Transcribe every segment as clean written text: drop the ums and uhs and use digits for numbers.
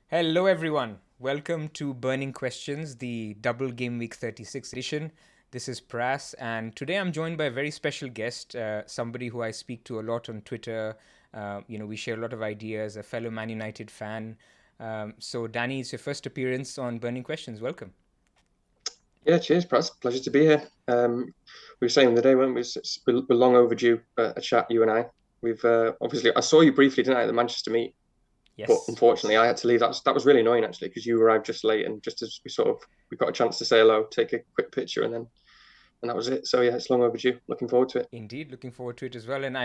Hello, everyone. Welcome to Burning Questions, the double Game Week 36 edition. This is Pras, and today I'm joined by a very special guest, somebody who I speak to a lot on Twitter. We share a lot of ideas, a fellow Man United fan. So, Danny, it's your first appearance on Burning Questions. Welcome. Yeah, cheers, Pras. Pleasure to be here. We were saying the day, weren't we? We're long overdue a chat, you and I. We've obviously, I saw you briefly, didn't I, at the Manchester meet, but Yes. unfortunately, I had to leave. That was really annoying actually, because you arrived just late, and just as we got a chance to say hello, take a quick picture, and that was it. So yeah, it's long overdue. Looking forward to it. Indeed, looking forward to it as well. And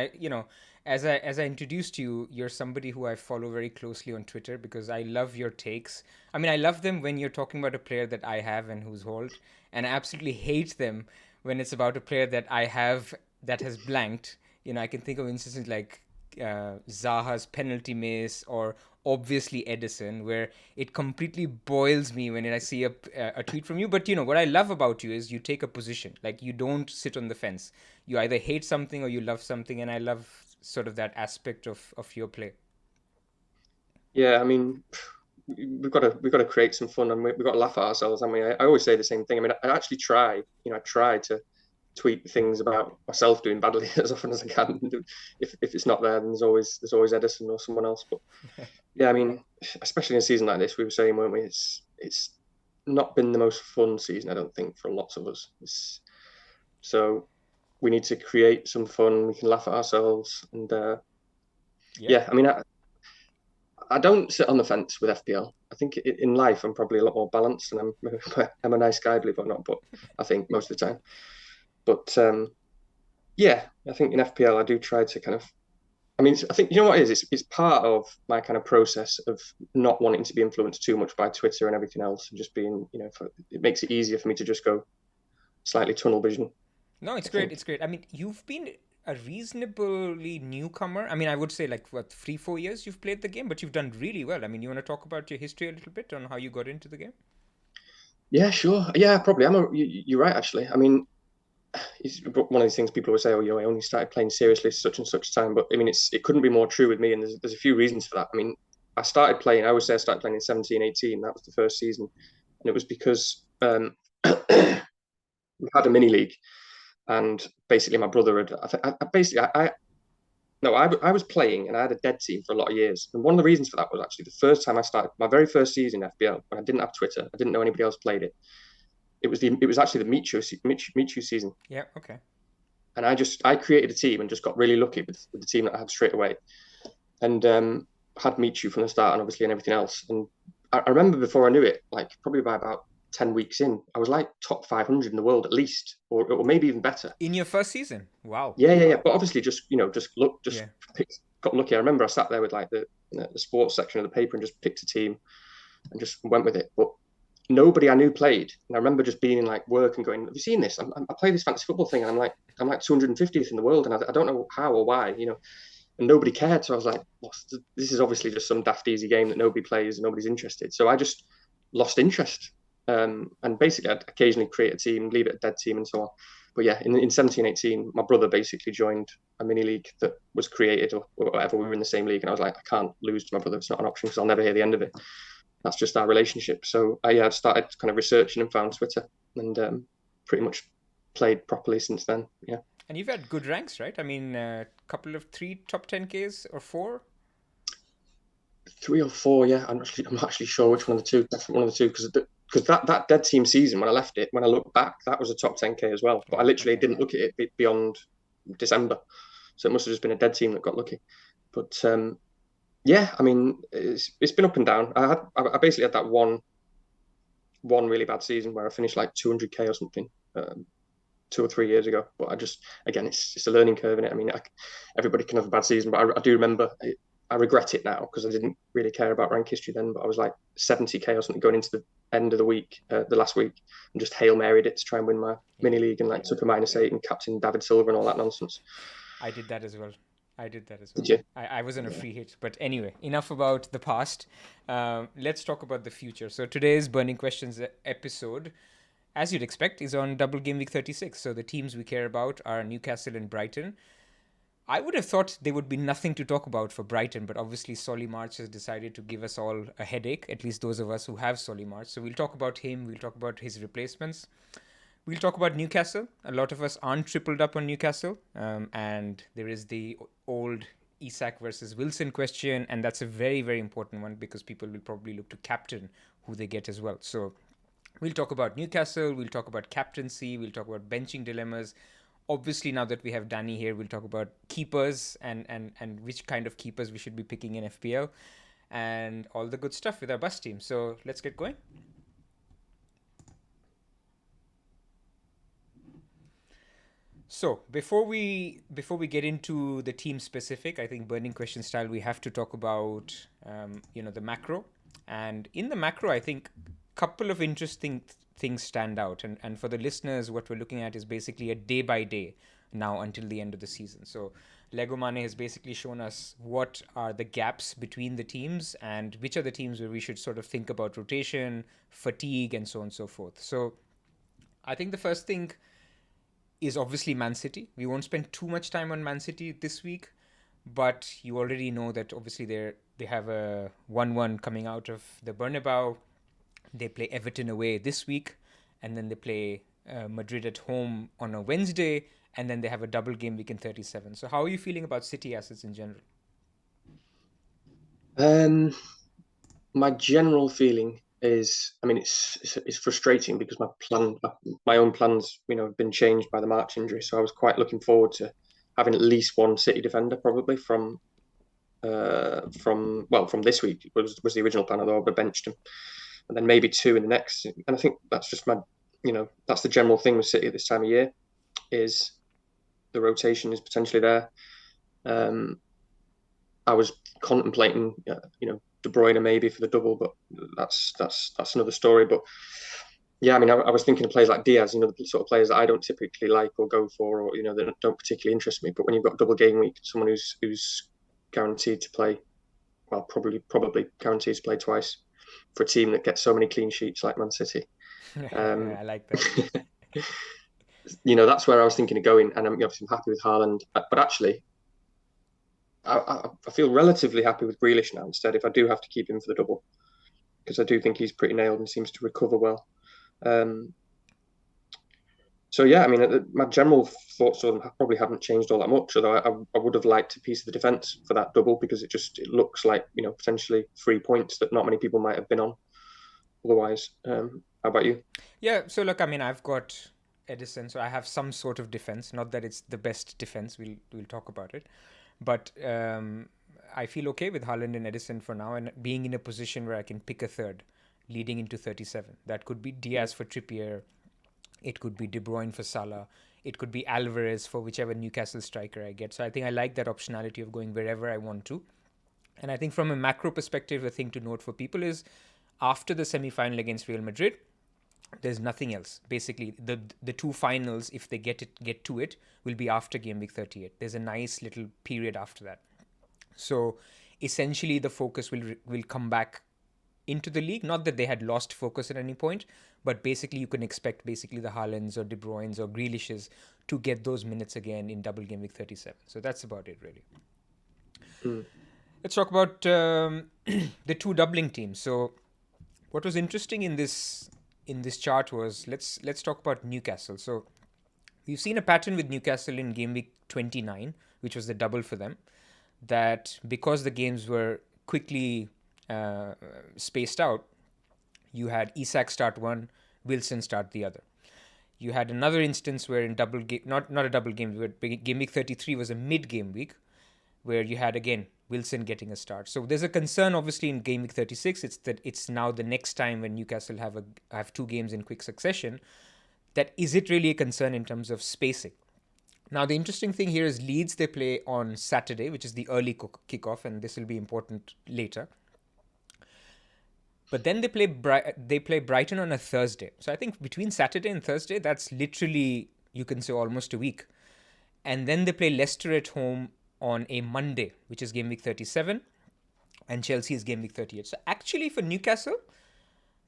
as I introduced you, you're somebody who I follow very closely on Twitter because I love your takes. I mean, I love them when you're talking about a player that I have and who's hold, and I absolutely hate them when it's about a player that I have that has blanked. I can think of instances like Zaha's penalty miss or obviously Edison, where it completely boils me when I see a tweet from you. But what I love about you is you take a position. Like you don't sit on the fence. You either hate something or you love something, and I love sort of that aspect of your play. Yeah, I mean, we've got to create some fun, and we've got to laugh at ourselves. I mean, I always say the same thing. I mean, I actually try. I try to tweet things about myself doing badly as often as I can. If it's not there, then there's always Edison or someone else. But yeah, I mean, especially in a season like this, we were saying, weren't we? It's not been the most fun season, I don't think, for lots of us. So we need to create some fun. We can laugh at ourselves, and Yeah. yeah, I mean, I don't sit on the fence with FPL. I think in life I'm probably a lot more balanced, and I'm a nice guy, believe it or not. But I think most of the time. But yeah, I think in FPL I do try to kind of. I mean, I think you know what it is. It's part of my kind of process of not wanting to be influenced too much by Twitter and everything else, and just being, it makes it easier for me to just go slightly tunnel vision. No, it's I great. think. It's great. I mean, you've been a reasonably newcomer. I mean, I would say like what 3-4 years you've played the game, but you've done really well. I mean, you want to talk about your history a little bit on how you got into the game? Yeah, sure. Yeah, probably. You're right, actually. I mean, it's one of these things people always say, oh, I only started playing seriously such and such time. But I mean, it couldn't be more true with me. And there's a few reasons for that. I mean, I always say I started playing in 17, 18. That was the first season. And it was because we had a mini league. And basically, my brother had, no, I was playing and I had a dead team for a lot of years. And one of the reasons for that was actually the first time I started my very first season in FBL when I didn't have Twitter. I didn't know anybody else played it. It was actually the Michu season. Yeah. Okay. And I created a team and just got really lucky with the team that I had straight away, and had Michu from the start and obviously and everything else. And I remember before I knew it, like probably by about 10 weeks in, I was like top 500 in the world at least, or maybe even better. In your first season? Wow. Yeah, yeah, yeah. But obviously, just Yeah. got lucky. I remember I sat there with like the sports section of the paper and just picked a team and just went with it. But nobody I knew played, and I remember just being in like work and going, "Have you seen this? I play this fantasy football thing, and I'm like 250th in the world, and I don't know how or why, And nobody cared. So I was like, this is obviously just some daft easy game that nobody plays and nobody's interested. So I just lost interest. And basically, I'd occasionally create a team, leave it a dead team, and so on. But yeah, in 17, 18, my brother basically joined a mini league that was created or whatever. We were in the same league, and I was like, I can't lose to my brother. It's not an option because I'll never hear the end of it. That's just our relationship. So I started kind of researching and found Twitter, and pretty much played properly since then. Yeah, And you've had good ranks, right? I mean, a couple of three top 10Ks or four? 3 or 4. Yeah, I'm not actually sure which one of the two. Definitely one of the two because that dead team season when I left it, when I look back, that was a top 10K as well. But I Wow. literally Okay. didn't look at it beyond December, so it must have just been a dead team that got lucky. But yeah, I mean, it's been up and down. I basically had that one really bad season where I finished like 200K or something. 2 or 3 years ago. But again, it's a learning curve in it. I mean, everybody can have a bad season, but I do remember. I regret it now because I didn't really care about rank history then. But I was like 70K or something going into the end of the week, the last week, and just hail married it to try and win my Yeah. mini league and like took a -8 and captain David Silver and all that nonsense. I did that as well. I did that as well. Did you? I was on a Yeah. free hit. But anyway, enough about the past. Let's talk about the future. So today's Burning Questions episode, as you'd expect, is on double game week 36. So the teams we care about are Newcastle and Brighton. I would have thought there would be nothing to talk about for Brighton, but obviously Solly March has decided to give us all a headache, at least those of us who have Solly March. So we'll talk about him, we'll talk about his replacements. We'll talk about Newcastle. A lot of us aren't tripled up on Newcastle, and there is the old Isak versus Wilson question, and that's a very, very important one because people will probably look to captain who they get as well. So we'll talk about Newcastle, we'll talk about captaincy, we'll talk about benching dilemmas. Obviously, now that we have Danny here, we'll talk about keepers and which kind of keepers we should be picking in FPL and all the good stuff with our bus team. So let's get going. So before we get into the team specific, I think burning question style, we have to talk about the macro, and in the macro, I think a couple of interesting things stand out, and for the listeners, what we're looking at is basically a day by day now until the end of the season. So Lego Mane has basically shown us what are the gaps between the teams and which are the teams where we should sort of think about rotation, fatigue, and so on and so forth. So I think the first thing is obviously Man City. We won't spend too much time on Man City this week, but you already know that obviously they have a 1-1 coming out of the Bernabeu. They play Everton away this week, and then they play Madrid at home on a Wednesday, and then they have a double game week in 37. So how are you feeling about City assets in general? Um, my general feeling is, I mean, it's frustrating because my own plans, have been changed by the March injury. So I was quite looking forward to having at least one City defender, probably from this week was the original plan. Although I benched him, and then maybe two in the next. And I think that's just that's the general thing with City at this time of year, is the rotation is potentially there. I was contemplating, De Bruyne maybe for the double, but that's another story. But yeah, I mean, I was thinking of players like Diaz, the sort of players that I don't typically like or go for, or that don't particularly interest me. But when you've got double game week, someone who's guaranteed to play, well, probably guaranteed to play twice for a team that gets so many clean sheets like Man City. Yeah, Um, I like that. that's where I was thinking of going, and I'm obviously happy with Haaland, but actually, I feel relatively happy with Grealish now instead. If I do have to keep him for the double, because I do think he's pretty nailed and seems to recover well. Um, so yeah, I mean, my general thoughts on them probably haven't changed all that much. Although I would have liked a piece of the defence for that double because it looks like potentially 3 points that not many people might have been on otherwise. How about you? Yeah, so look, I mean, I've got Edison, so I have some sort of defense. Not that it's the best defense. We'll talk about it, but I feel okay with Haaland and Edison for now, and being in a position where I can pick a third, leading into 37. That could be Diaz for Trippier, it could be De Bruyne for Salah, it could be Alvarez for whichever Newcastle striker I get. So I think I like that optionality of going wherever I want to. And I think from a macro perspective, the thing to note for people is after the semi-final against Real Madrid, there's nothing else. Basically, the two finals, if they get to it, will be after game week 38. There's a nice little period after that. So essentially, the focus will come back into the league. Not that they had lost focus at any point, but basically you can expect basically the Haalands or De Bruynes or Grealishes to get those minutes again in double game week 37. So that's about it, really. Mm. Let's talk about the two doubling teams. So what was interesting in this chart was let's talk about Newcastle. So we've seen a pattern with Newcastle in game week 29, which was the double for them, that because the games were quickly spaced out, you had Isak start one, Wilson start the other. You had another instance where in double game, not a double game, but game week 33 was a mid game week, where you had again Wilson getting a start. So there's a concern obviously in game week 36. It's that it's now the next time when Newcastle have two games in quick succession. That is it really a concern in terms of spacing? Now the interesting thing here is Leeds, they play on Saturday, which is the early kickoff, and this will be important later. But then they play Brighton on a Thursday. So I think between Saturday and Thursday, that's literally, you can say, almost a week. And then they play Leicester at home on a Monday, which is game week 37, and Chelsea is game week 38. So actually for Newcastle,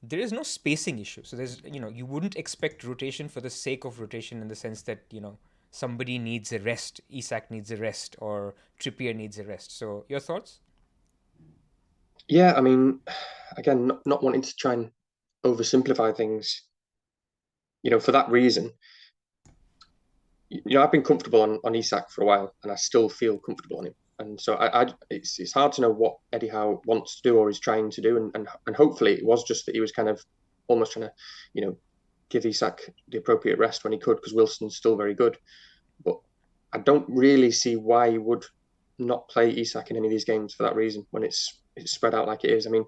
there is no spacing issue. So there's, you wouldn't expect rotation for the sake of rotation in the sense that, somebody needs a rest, Isak needs a rest, or Trippier needs a rest. So your thoughts? Yeah, I mean, again, not wanting to try and oversimplify things, for that reason, I've been comfortable on Isak for a while, and I still feel comfortable on him. And so it's hard to know what Eddie Howe wants to do or is trying to do, and hopefully it was just that he was kind of almost trying to, give Isak the appropriate rest when he could, because Wilson's still very good. But I don't really see why he would not play Isak in any of these games for that reason when it's spread out like it is. I mean,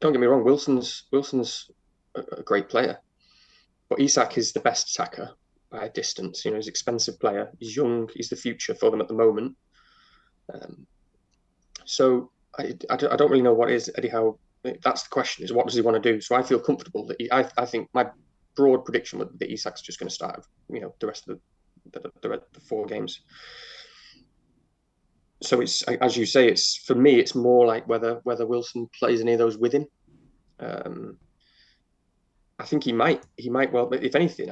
don't get me wrong, Wilson's a great player, but Isak is the best attacker by a distance. He's an expensive player. He's young. He's the future for them at the moment. Um, so I don't really know what is Eddie Howe. That's the question: is what does he want to do? So I feel comfortable that I think my broad prediction would be that Isak's just going to start. The rest of the 4 games. So it's, as you say, it's for me. It's more like whether Wilson plays any of those with him. Um, I think he might. He might well. But if anything,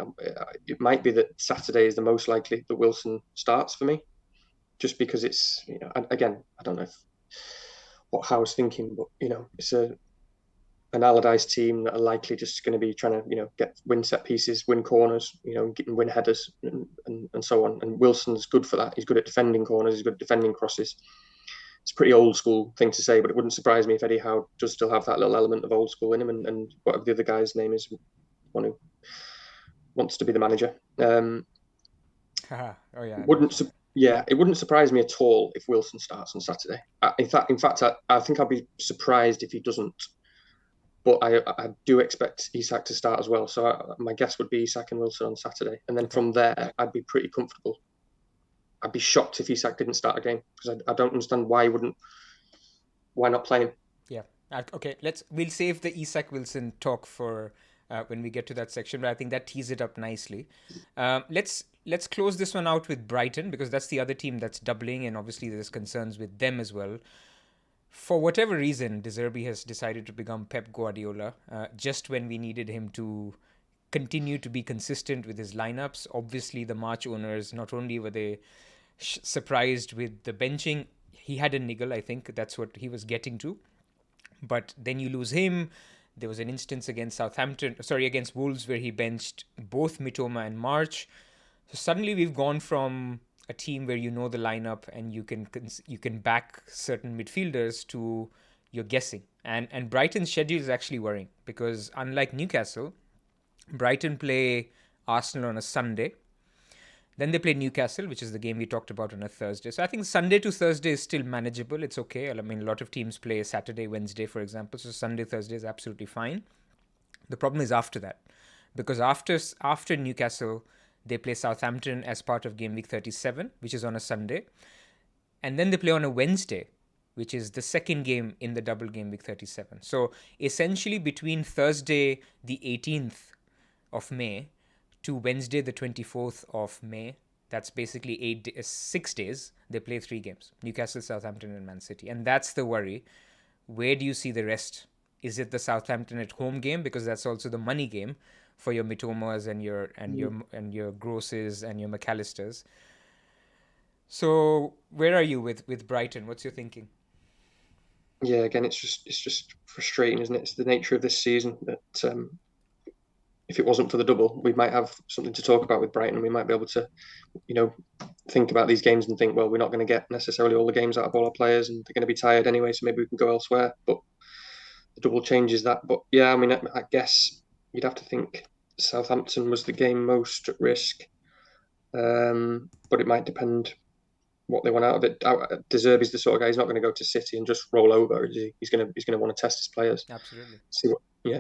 it might be that Saturday is the most likely that Wilson starts for me, just because it's. Again, I don't know what Howe's thinking, but it's an Allardyce team that are likely just going to be trying to win set pieces, win corners, win headers, and so on. And Wilson's good for that. He's good at defending corners. He's good at defending crosses. It's a pretty old school thing to say, but it wouldn't surprise me if Eddie Howe does still have that little element of old school in him, and whatever the other guy's name is, one who wants to be the manager. Oh yeah, no. Wouldn't Yeah, it wouldn't surprise me at all if Wilson starts on Saturday. In fact, I think I'd be surprised if he doesn't. But I do expect Isak to start as well. So my guess would be Isak and Wilson on Saturday, and then Okay. from there I'd be pretty comfortable. I'd be shocked if Isak didn't start a game because I don't understand why not play him. Yeah. Okay. We'll save the Isak Wilson talk for when we get to that section, but I think that tees it up nicely. Let's close this one out with Brighton, because that's the other team that's doubling, and obviously there's concerns with them as well. For whatever reason, De Zerbi has decided to become Pep Guardiola just when we needed him to continue to be consistent with his lineups. Obviously, the March owners, not only were they surprised with the benching, he had a niggle, I think that's what he was getting to. But then you lose him. There was an instance against Wolves, where he benched both Mitoma and March. So suddenly we've gone from a team where you know the lineup and you can back certain midfielders to you're guessing. And Brighton's schedule is actually worrying, because unlike Newcastle, Brighton play Arsenal on a Sunday. Then they play Newcastle, which is the game we talked about, on a Thursday. So I think Sunday to Thursday is still manageable. It's okay. I mean, a lot of teams play Saturday, Wednesday, for example. So Sunday, Thursday is absolutely fine. The problem is after that, because after Newcastle, they play Southampton as part of Game Week 37, which is on a Sunday. And then they play on a Wednesday, which is the second game in the double Game Week 37. So essentially between Thursday, the 18th of May, to Wednesday, the 24th of May, that's basically 6 days, they play 3 games: Newcastle, Southampton, and Man City. And that's the worry. Where do you see the rest? Is it the Southampton at home game, because that's also the money game for your Mitomas and your Grosses and your McAllisters? So where are you with Brighton? What's your thinking? Yeah, again, it's just frustrating, isn't it? It's the nature of this season that if it wasn't for the double, we might have something to talk about with Brighton. We might be able to, you know, think about these games and think, well, we're not going to get necessarily all the games out of all our players, and they're going to be tired anyway, so maybe we can go elsewhere. But the double changes that. But yeah, I mean, I guess you'd have to think Southampton was the game most at risk, but it might depend what they want out of it. De Zerbi's the sort of guy, he's not going to go to City and just roll over. He's going to want to test his players, Absolutely.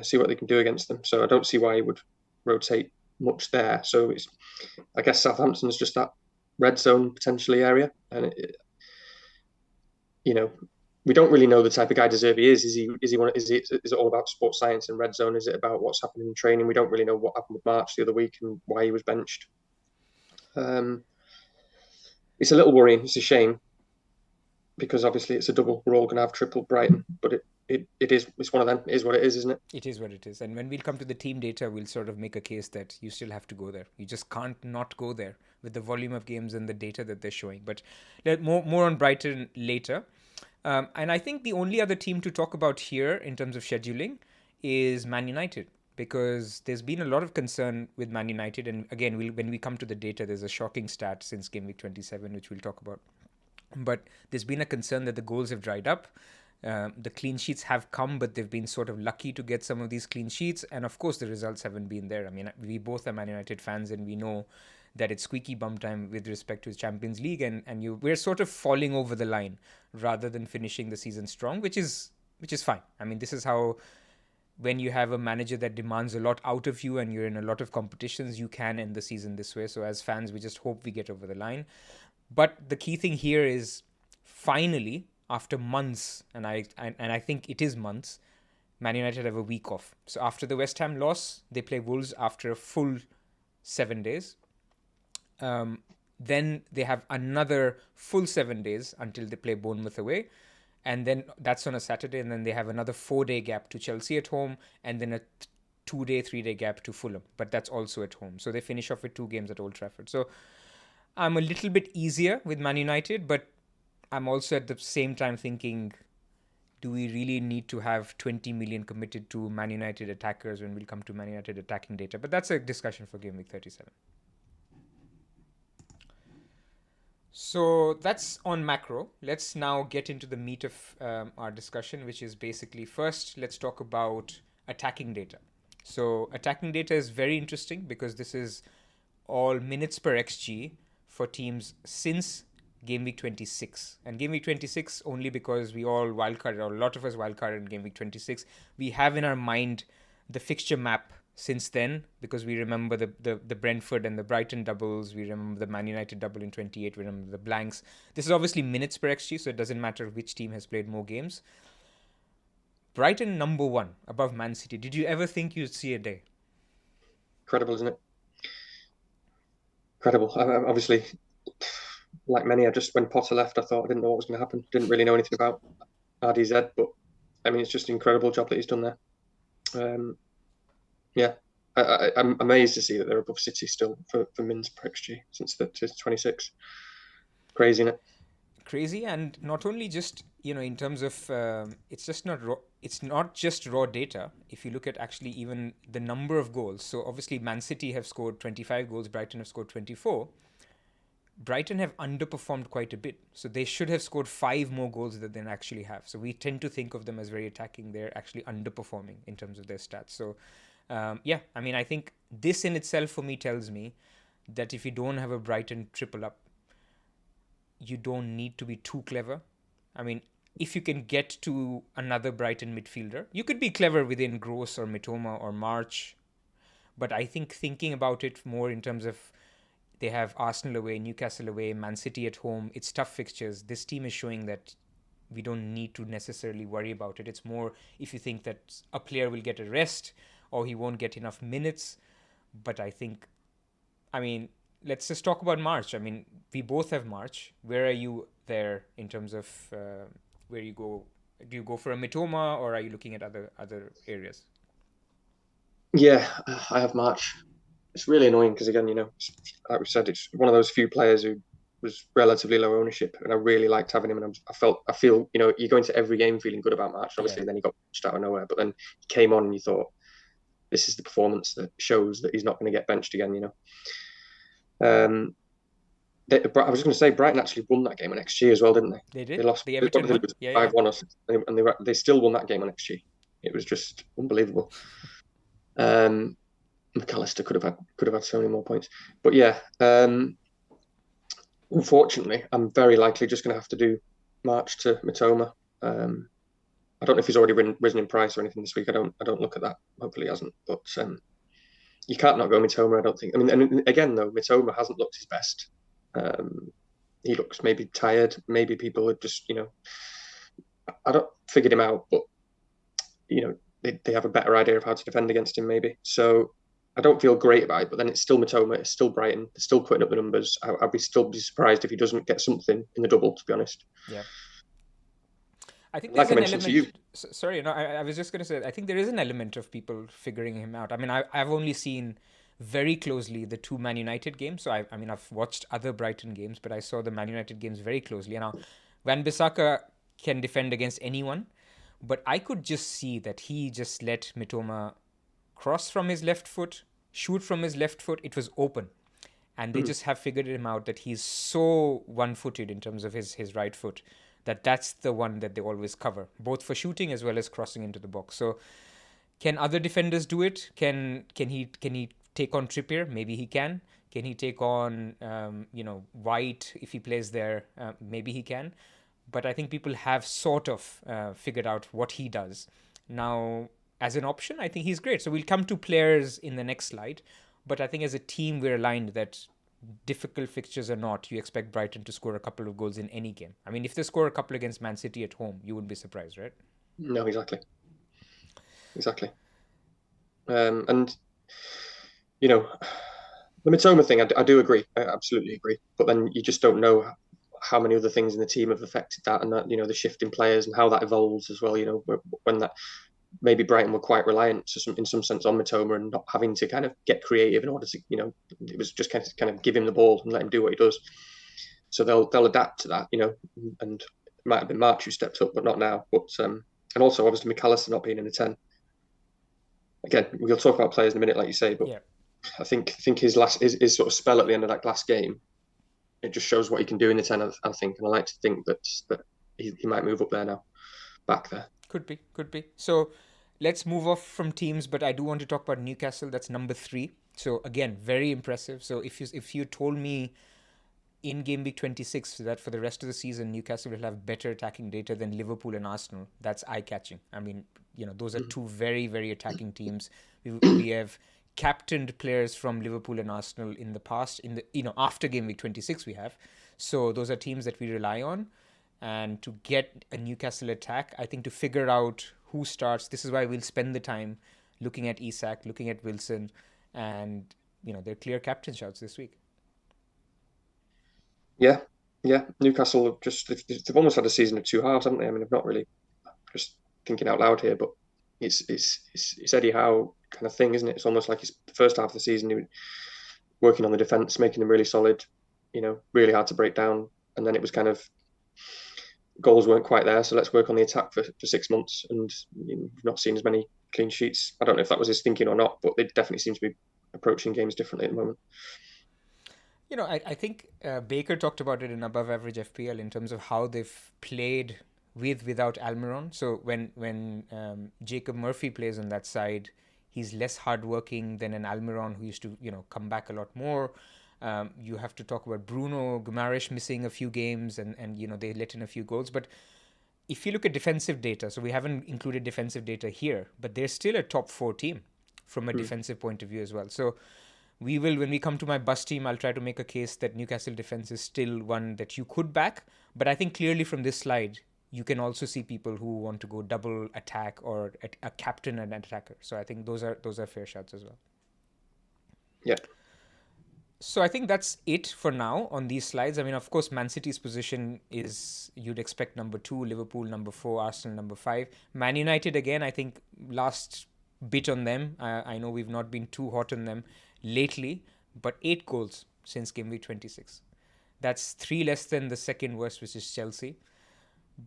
see what they can do against them. So I don't see why he would rotate much there. So I guess Southampton's just that red zone potentially area, and you know we don't really know the type of guy De Zerbi is. Is it all about sports science and red zone? Is it about what's happening in training? We don't really know what happened with March the other week and why he was benched. Um, it's a little worrying. It's a shame because obviously it's a double. We're all going to have triple Brighton, but it's one of them. It is what it is, isn't it? It is what it is. And when we'll come to the team data, we'll sort of make a case that you still have to go there. You just can't not go there with the volume of games and the data that they're showing. But more on Brighton later. And I think the only other team to talk about here in terms of scheduling is Man United, because there's been a lot of concern with Man United. And again, when we come to the data, there's a shocking stat since Game Week 27, which we'll talk about. But there's been a concern that the goals have dried up. The clean sheets have come, but they've been sort of lucky to get some of these clean sheets. And of course, the results haven't been there. I mean, we both are Man United fans, and we know that it's squeaky bum time with respect to the Champions League, and we're sort of falling over the line rather than finishing the season strong, which is fine. I mean, this is how, when you have a manager that demands a lot out of you and you're in a lot of competitions, you can end the season this way. So as fans, we just hope we get over the line. But the key thing here is, finally, after months, and I think it is months, Man United have a week off. So after the West Ham loss, they play Wolves after a full 7 days. Then they have another full 7 days until they play Bournemouth away. And then that's on a Saturday. And then they have another 4-day gap to Chelsea at home. And then a 2-day, 3-day gap to Fulham. But that's also at home. So they finish off with 2 games at Old Trafford. So I'm a little bit easier with Man United. But I'm also at the same time thinking, do we really need to have 20 million committed to Man United attackers when we come to Man United attacking data? But that's a discussion for Game Week 37. So that's on macro. Let's now get into the meat of our discussion, which is basically, first, let's talk about attacking data. So attacking data is very interesting because this is all minutes per XG for teams since Game Week 26. And Game Week 26 only because we all wildcarded, or a lot of us wildcarded in Game Week 26. We have in our mind the fixture map since then, because we remember the Brentford and the Brighton doubles, we remember the Man United double in 28, we remember the blanks. This is obviously minutes per XG, so it doesn't matter which team has played more games. Brighton number 1 above Man City. Did you ever think you'd see a day? Incredible, isn't it? Incredible. Obviously, like many, when Potter left, I thought I didn't know what was going to happen. Didn't really know anything about RDZ, but I mean, it's just an incredible job that he's done there. Yeah, I'm amazed to see that they're above City still for mins per XG since the 26. Crazy, isn't it? Crazy, and not only just, in terms of it's just not raw, it's not just raw data. If you look at actually even the number of goals, so obviously Man City have scored 25 goals, Brighton have scored 24. Brighton have underperformed quite a bit, so they should have scored 5 more goals than they actually have. So we tend to think of them as very attacking. They're actually underperforming in terms of their stats. So I mean, I think this in itself for me tells me that if you don't have a Brighton triple up, you don't need to be too clever. I mean, if you can get to another Brighton midfielder, you could be clever within Gross or Mitoma or March. But I think thinking about it more in terms of, they have Arsenal away, Newcastle away, Man City at home. It's tough fixtures. This team is showing that we don't need to necessarily worry about it. It's more if you think that a player will get a rest or he won't get enough minutes. But I think, I mean, let's just talk about March. I mean, we both have March. Where are you there in terms of where you go? Do you go for a Mitoma, or are you looking at other areas? Yeah, I have March. It's really annoying because, again, like we said, it's one of those few players who was relatively low ownership, and I really liked having him. And I feel, you go into every game feeling good about March. Obviously, Yeah. then he got pushed out of nowhere, but then he came on and you thought, this is the performance that shows that he's not going to get benched again. Um, I was going to say Brighton actually won that game on XG as well, didn't they? They They did. lost. The What did Everton they one. lose? Yeah, yeah. 5-1 or something, and they still won that game on XG. It was just unbelievable. McAllister could have had so many more points, but yeah. Unfortunately, I'm very likely just going to have to do March to Mitoma. I don't know if he's already risen in price or anything this week. I don't look at that. Hopefully, he hasn't. But you can't not go Mitoma. I don't think. I mean, and again though, Mitoma hasn't looked his best. He looks maybe tired. Maybe people are just, I don't figured him out, but they have a better idea of how to defend against him maybe. So I don't feel great about it, but then it's still Mitoma, it's still Brighton, they're still putting up the numbers. I'd be surprised if he doesn't get something in the double, to be honest. Yeah. I think Like there's I an mentioned to you, element. Sorry, no, I was just going to say, I think there is an element of people figuring him out. I mean, I've only seen very closely the two Man United games. So I mean, I've watched other Brighton games, but I saw the Man United games very closely. And now, Van Bissaka can defend against anyone, but I could just see that he just let Mitoma cross from his left foot, shoot from his left foot. It was open. And they mm, just have figured him out that he's so one-footed in terms of his right foot that that's the one that they always cover, both for shooting as well as crossing into the box. So can other defenders do it? Can he take on Trippier? Maybe he can. Can he take on White if he plays there? Maybe he can. But I think people have sort of figured out what he does. Now, as an option, I think he's great. So we'll come to players in the next slide. But I think as a team, we're aligned that difficult fixtures or not, you expect Brighton to score a couple of goals in any game. I mean, if they score a couple against Man City at home, you wouldn't be surprised, right? no, exactly, exactly. And you know, the Mitoma thing, I do agree. I absolutely agree. But then you just don't know how many other things in the team have affected that, and that the shift in players and how that evolves as well. When that maybe Brighton were quite reliant in some sense on Mitoma and not having to kind of get creative in order to it was just kind of give him the ball and let him do what he does. So they'll adapt to that, and it might have been March who stepped up, but not now. But and also obviously McAllister not being in the 10. Again, we'll talk about players in a minute, like you say, but Yeah. I think his sort of spell at the end of that last game, it just shows what he can do in the 10. I think, and I like to think that he might move up there now, back there. Could be, could be. So let's move off from teams, but I do want to talk about Newcastle. That's number 3. So again, very impressive. So if you told me in game week 26 that for the rest of the season Newcastle will have better attacking data than Liverpool and Arsenal, that's eye catching. I mean, those are two very, very attacking teams. We have captained players from Liverpool and Arsenal in the past. In the after game week 26 we have. So those are teams that we rely on. And to get a Newcastle attack, I think to figure out who starts, this is why we'll spend the time looking at Isak, looking at Wilson, and they're clear captain shouts this week. Yeah, yeah. Newcastle have they've almost had a season of two halves, haven't they? I mean, I've not really just thinking out loud here, but it's Eddie Howe kind of thing, isn't it? It's almost like his first half of the season he was working on the defense, making them really solid, really hard to break down, and then it was kind of goals weren't quite there, so let's work on the attack for 6 months, and we've not seen as many clean sheets. I don't know if that was his thinking or not, but they definitely seem to be approaching games differently at the moment. I think Baker talked about it in above average FPL in terms of how they've played without Almiron. So when Jacob Murphy plays on that side, he's less hardworking than an Almiron who used to come back a lot more. You have to talk about Bruno Guimaraes missing a few games and they let in a few goals. But if you look at defensive data, so we haven't included defensive data here, but they're still a top 4 team from a Mm. defensive point of view as well. So we will, when we come to my bus team, I'll try to make a case that Newcastle defense is still one that you could back. But I think clearly from this slide, you can also see people who want to go double attack or a captain and an attacker. So I think those are fair shots as well. Yeah, So I think that's it for now on these slides. I mean, of course, Man City's position is you'd expect number 2, Liverpool number 4, Arsenal number 5. Man United, again, I think last bit on them. I know we've not been too hot on them lately, but 8 goals since game week 26. That's 3 less than the second worst, which is Chelsea.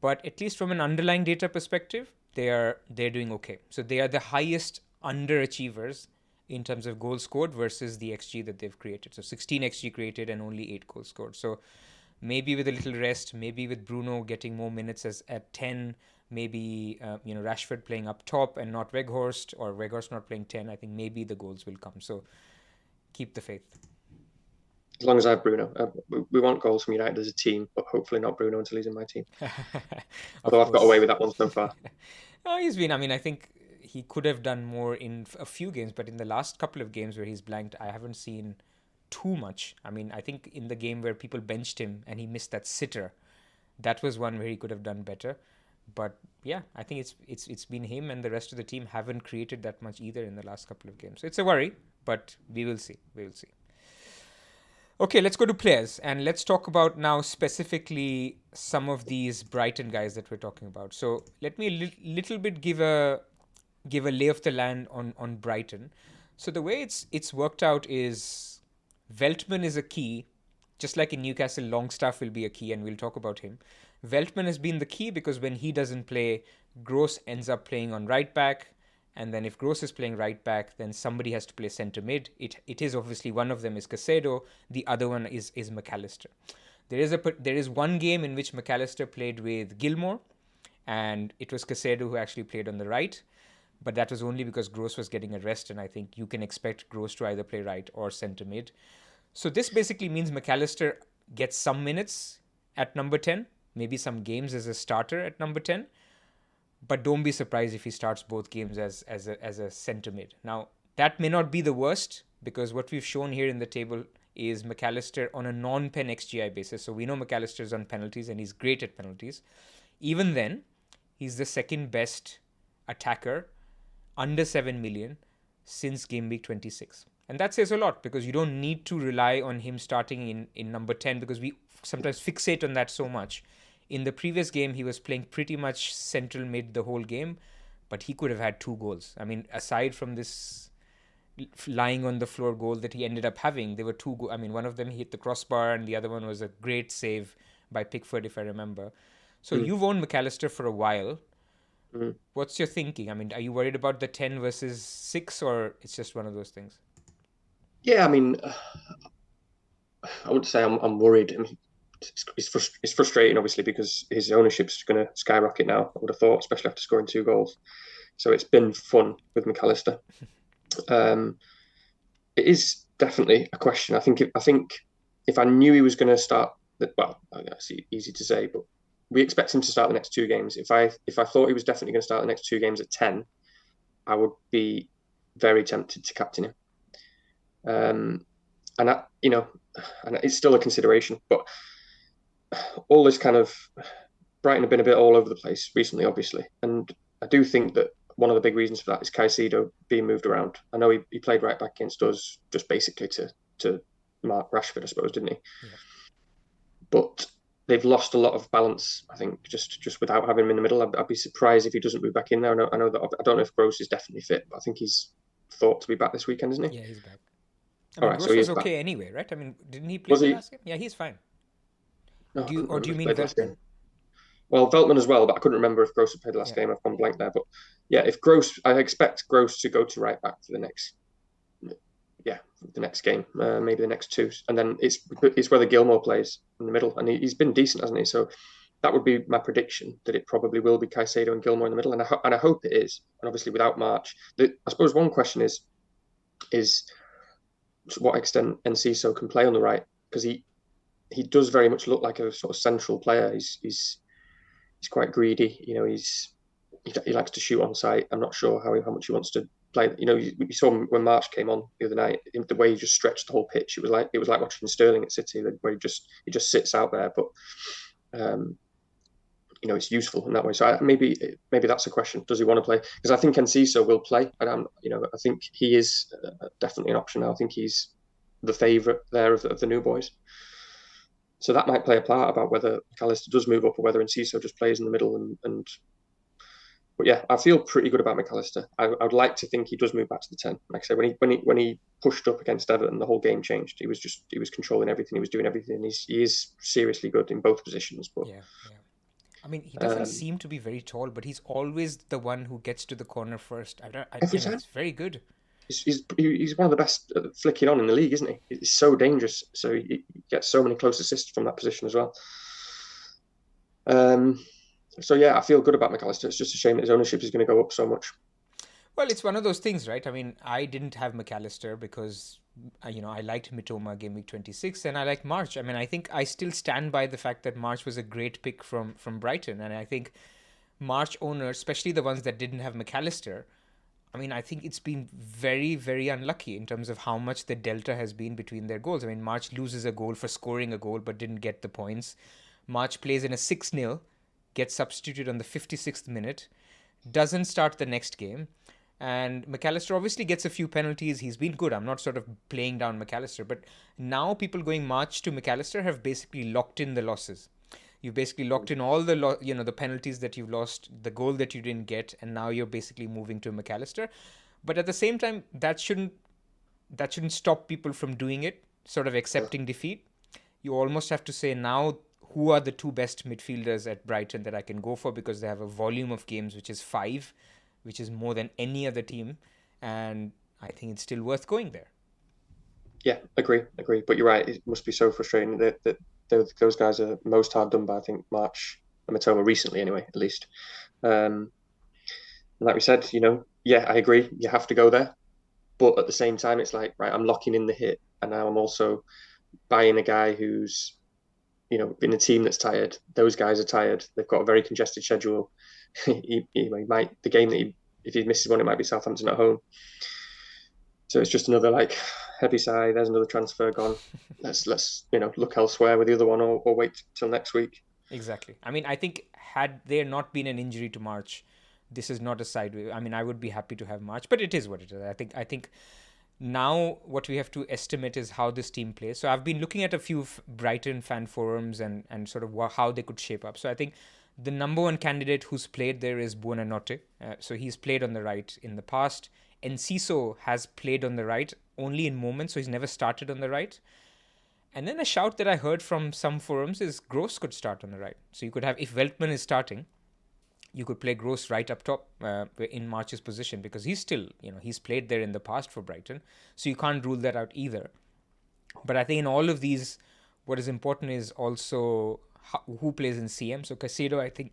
But at least from an underlying data perspective, they're doing okay. So they are the highest underachievers in terms of goals scored versus the XG that they've created. So 16 XG created and only 8 goals scored. So maybe with a little rest, maybe with Bruno getting more minutes as at 10, maybe Rashford playing up top and not Weghorst, or Weghorst not playing 10, I think maybe the goals will come. So keep the faith. as long as I have Bruno, we want goals from United as a team, but hopefully not Bruno until he's in my team. Of Although I've got away course. with that one so far. Oh, he's been. I mean, I think he could have done more in a few games, but in the last couple of games where he's blanked, I haven't seen too much. I mean, I think in the game where people benched him and he missed that sitter, that was one where he could have done better. But yeah, I think it's been him, and the rest of the team haven't created that much either in the last couple of games. So it's a worry, but we will see. We will see. Okay, let's go to players and let's talk about now specifically some of these Brighton guys that we're talking about. So let me little bit give a lay of the land on Brighton. So the way it's worked out is Veltman is a key, just like in Newcastle, Longstaff will be a key, and we'll talk about him. Veltman has been the key because when he doesn't play, Gross ends up playing on right back, and then if Gross is playing right back, then somebody has to play centre mid. It is obviously one of them is Caicedo, the other one is McAllister. There is one game in which McAllister played with Gilmore, and it was Caicedo who actually played on the right. But that was only because Gross was getting a rest, and I think you can expect Gross to either play right or centre mid. So this basically means McAllister gets some minutes at number 10, maybe some games as a starter at number 10, but don't be surprised if he starts both games as a centre mid. Now, that may not be the worst because what we've shown here in the table is McAllister on a non-pen XGI basis. So we know McAllister's on penalties and he's great at penalties. Even then, he's the second best attacker under 7 million since game week 26. And that says a lot because you don't need to rely on him starting in number 10 because we sometimes fixate on that so much. In the previous game, he was playing pretty much central mid the whole game, but he could have had 2 goals. I mean, aside from this lying on the floor goal that he ended up having, there were two. I mean, one of them he hit the crossbar, and the other one was a great save by Pickford, if I remember. So Mm. you've owned McAllister for a while. Mm. What's your thinking? I mean, are you worried about the 10 versus 6, or it's just one of those things? Yeah, I mean, I wouldn't say I'm worried. I mean, it's frustrating, obviously, because his ownership's going to skyrocket now. I would have thought, especially after scoring 2 goals. So it's been fun with McAllister. Um, it is definitely a question. I think if I knew he was going to start, well, I guess easy to say, but we expect him to start the next 2 games. If I thought he was definitely going to start the next 2 games at 10, I would be very tempted to captain him. Um, and and it's still a consideration. But all this kind of Brighton have been a bit all over the place recently, obviously, and I do think that one of the big reasons for that is Caicedo being moved around. I know he played right back against us just basically to Mark Rashford, I suppose, didn't he? Yeah. But they've lost a lot of balance. I think just without having him in the middle, I'd be surprised if he doesn't move back in there. I know that I don't know if Gross is definitely fit, but I think he's thought to be back this weekend, isn't he? Yeah, he's back. I All mean, right, so Gross he was is back. okay anyway, right? I mean, didn't he play Was the he? last game? Yeah, he's fine. No, I couldn't Or do remember you if he mean played the last Veltman? game. Well, Veltman as well, but I couldn't remember if Gross had played the last Yeah. game. I've gone blank there, but yeah, if Gross, I expect Gross to go to right back for the next, yeah, the next game, maybe the next two, and then it's whether Gilmore plays in the middle, and he's been decent, hasn't he? So that would be my prediction that it probably will be Caicedo and Gilmore in the middle, and I hope it is. And obviously without March, I suppose one question is to what extent Enciso can play on the right because he does very much look like a sort of central player. He's quite greedy. He likes to shoot on sight. I'm not sure how much he wants to play. You saw him when March came on the other night. The way he just stretched the whole pitch. It was like watching Sterling at City, where he just sits out there. But um, it's useful in that way. So maybe that's a question. Does he want to play? Because I think Enciso will play, and I think he is definitely an option now. I think he's the favourite there of the new boys. So that might play a part about whether McAllister does move up or whether Enciso just plays in the middle. And but yeah, I feel pretty good about McAllister. I would like to think he does move back to the 10. Like I say, when he pushed up against Everton, the whole game changed. He was controlling everything. He was doing everything. He is seriously good in both positions. But Yeah, yeah. I mean, he doesn't um, seem to be very tall, but he's always the one who gets to the corner first. I don't, every time it's very good. he's one of the best at flicking on in the league, isn't he? He's so dangerous. So he gets so many close assists from that position as well. Um, so yeah, I feel good about McAllister. It's just a shame that his ownership is going to go up so much. Well, it's one of those things, right? I mean, I didn't have McAllister because, I liked Mitoma game week 26 and I like March. I mean, I think I still stand by the fact that March was a great pick from Brighton. And I think March owners, especially the ones that didn't have McAllister, I mean, I think it's been very, very unlucky in terms of how much the delta has been between their goals. I mean, March loses a goal for scoring a goal but didn't get the points. March plays in a 6-0, gets substituted on the 56th minute, doesn't start the next game. And McAllister obviously gets a few penalties. He's been good. I'm not sort of playing down McAllister, but now people going March to McAllister have basically locked in the losses. You've basically locked in all the the penalties that you've lost, the goal that you didn't get, and now you're basically moving to McAllister. But at the same time, that shouldn't stop people from doing it, sort of Yeah. accepting defeat. You almost have to say now who are the two best midfielders at Brighton that I can go for, because they have a volume of games which is 5, which is more than any other team, and I think it's still worth going there. Yeah, agree. But you're right. It must be so frustrating that those guys are most hard done by. I think March and Matoma recently, anyway, at least. Um, and like we said, yeah, I agree. You have to go there, but at the same time, it's like, right, I'm locking in the hit, and now I'm also buying a guy who's, in a team that's tired. Those guys are tired. They've got a very congested schedule. He might the game that if he misses one, it might be Southampton at home. So it's just another like heavy sigh. There's another transfer gone. Let's look elsewhere with the other one, or wait till next week. Exactly. I mean, I think had there not been an injury to March, this is not a sideway. I mean, I would be happy to have March, but it is what it is. I think now what we have to estimate is how this team plays. So I've been looking at a few Brighton fan forums and sort of how they could shape up. So I think the number one candidate who's played there is Buonanotte. So he's played on the right in the past. Enciso has played on the right only in moments, so he's never started on the right. And then a shout that I heard from some forums is Gross could start on the right. So you could have, if Veltman is starting, you could play Gross right up top in March's position, because he's still, he's played there in the past for Brighton. So you can't rule that out either. But I think in all of these, what is important is also who plays in CM. So Caicedo, I think,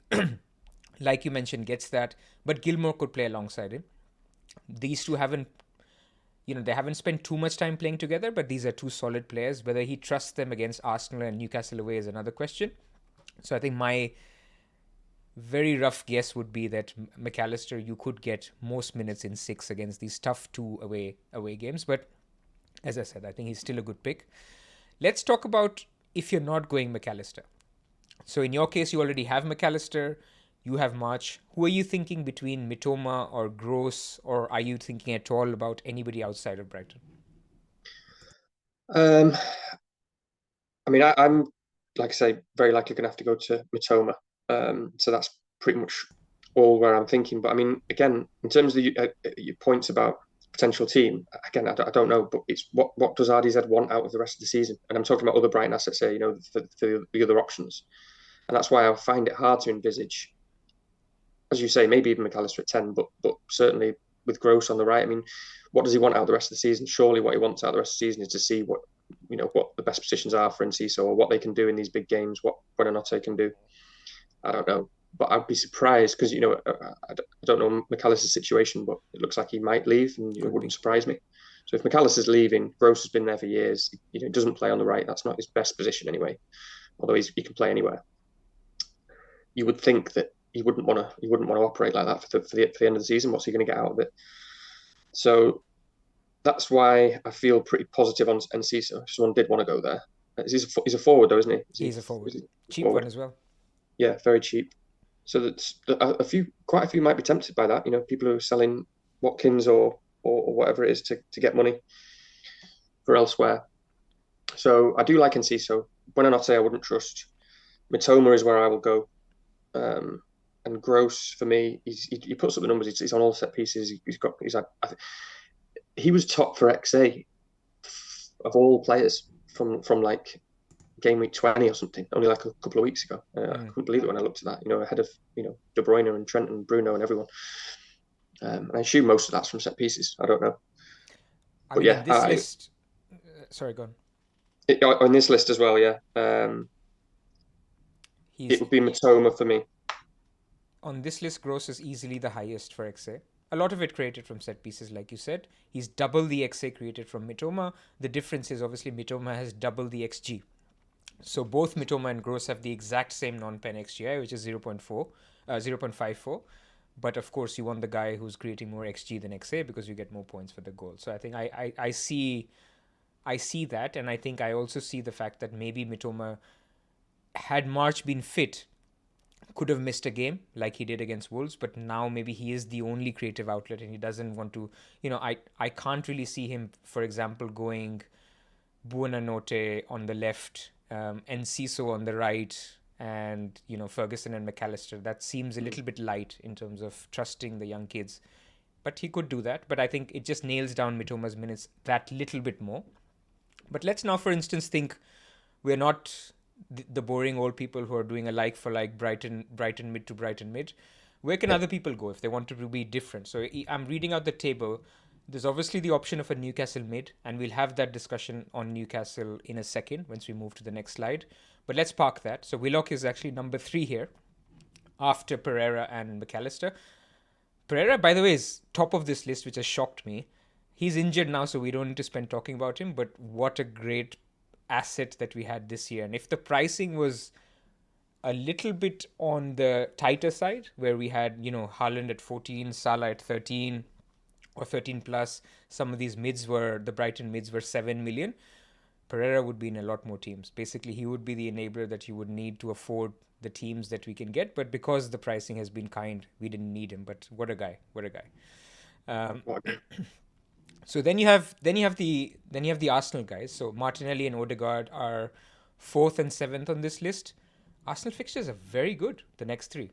like you mentioned, gets that. But Gilmore could play alongside him. These two haven't, they haven't spent too much time playing together, but these are two solid players. Whether he trusts them against Arsenal and Newcastle away is another question. So I think my very rough guess would be that McAllister, you could get most minutes in 6 against these tough two away games. But as I said, I think he's still a good pick. Let's talk about if you're not going McAllister. So in your case, you already have McAllister, you have March. Who are you thinking between Mitoma or Gross, or are you thinking at all about anybody outside of Brighton? Um, I mean, I'm like I say, very likely going to have to go to Matoma. So that's pretty much all where I'm thinking. But I mean, again, in terms of your points about potential team, again, I don't know, but it's what does RDZ want out of the rest of the season? And I'm talking about other Brighton assets here, for the other options. And that's why I find it hard to envisage, as you say, maybe even McAllister at 10, but certainly with Gross on the right. I mean, what does he want out of the rest of the season? Surely what he wants out of the rest of the season is to see what the best positions are for Enciso, or what they can do in these big games, what Buonanotte can do. I don't know. But I'd be surprised because, I don't know McAllister's situation, but it looks like he might leave, and it Could wouldn't be. surprise me. So if McAllister's leaving, Gross has been there for years. He doesn't play on the right. That's not his best position anyway, although he can play anywhere. You would think that he wouldn't want to operate like that for the end of the season. What's he going to get out of it? So that's why I feel pretty positive on Enciso. If someone did want to go there, he's a forward though, isn't he? He's a forward. Is he Cheap one forward? as well. Yeah, very cheap. So that's quite a few might be tempted by that. People who are selling Watkins or whatever it is to get money for elsewhere. So I do like Enciso. Buonanotte I wouldn't trust. Mitoma is where I will go. Um, and Gross for me, he puts up the numbers. He's on all set pieces. He was top for XA of all players from like Gameweek 20 or something, only like a couple of weeks ago. I Mm. couldn't believe it when I looked at that. Ahead of De Bruyne and Trent and Bruno and everyone. And I assume most of that's from set pieces. I don't know, I but mean, in yeah, this list, sorry, go on. on this list as well. Yeah, it He's would be Matoma for me. on this list. Gross is easily the highest for XA. A lot of it created from set pieces, like you said. He's double the XA created from Mitoma. The difference is obviously Mitoma has double the XG. So both Mitoma and Gross have the exact same non-pen XGI, which is 0.54. But of course, you want the guy who's creating more XG than XA, because you get more points for the goal. So I think I see that, and I think I also see the fact that maybe Mitoma, had March been fit, could have missed a game like he did against Wolves, but now maybe he is the only creative outlet and he doesn't want to, I can't really see him, for example, going Buonanotte on the left, Enciso on the right, and, Ferguson and McAllister. That seems a little bit light in terms of trusting the young kids. But he could do that. But I think it just nails down Mitoma's minutes that little bit more. But let's now, for instance, think we're not the boring old people who are doing a like for like Brighton mid to Brighton mid. Where can Yeah. other people go if they want to be different? So I'm reading out the table. There's obviously the option of a Newcastle mid, and we'll have that discussion on Newcastle in a second once we move to the next slide. But let's park that. So Willock is actually number 3 here after Pereira and McAllister. Pereira, by the way, is top of this list, which has shocked me. He's injured now, so we don't need to spend talking about him, but what a great asset that we had this year. And if the pricing was a little bit on the tighter side, where we had, Haaland at 14, Salah at 13 or 13 plus, some of these the Brighton mids were 7 million, Pereira would be in a lot more teams. Basically, he would be the enabler that you would need to afford the teams that we can get. But because the pricing has been kind, we didn't need him. But what a guy! What a guy! So then you have the Arsenal guys. So Martinelli and Odegaard are 4th and 7th on this list. Arsenal fixtures are very good. The next 3.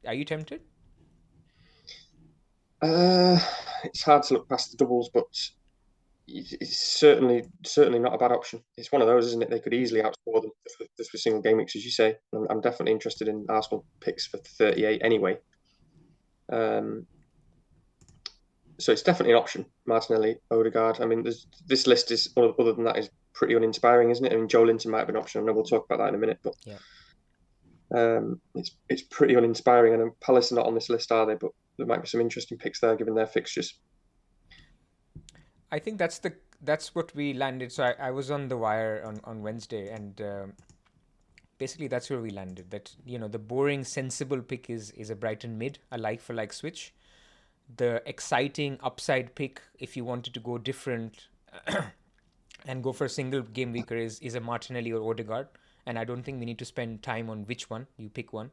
Are you tempted? It's hard to look past the doubles, but it's certainly not a bad option. It's one of those, isn't it? They could easily outscore them just for single game weeks, as you say. I'm definitely interested in Arsenal picks for 38 anyway. So it's definitely an option. Martinelli, Odegaard. I mean, this list is other than that is pretty uninspiring, isn't it? I mean, Joe Linton might have been an option. I know we'll talk about that in a minute, but it's pretty uninspiring. And Palace are not on this list, are they? But there might be some interesting picks there given their fixtures. I think that's what we landed. So I was on the wire on Wednesday, and basically that's where we landed. That the boring, sensible pick is a Brighton mid, a like for like switch. The exciting upside pick, if you wanted to go different and go for a single game weaker, is a Martinelli or Odegaard. And I don't think we need to spend time on which one. You pick one.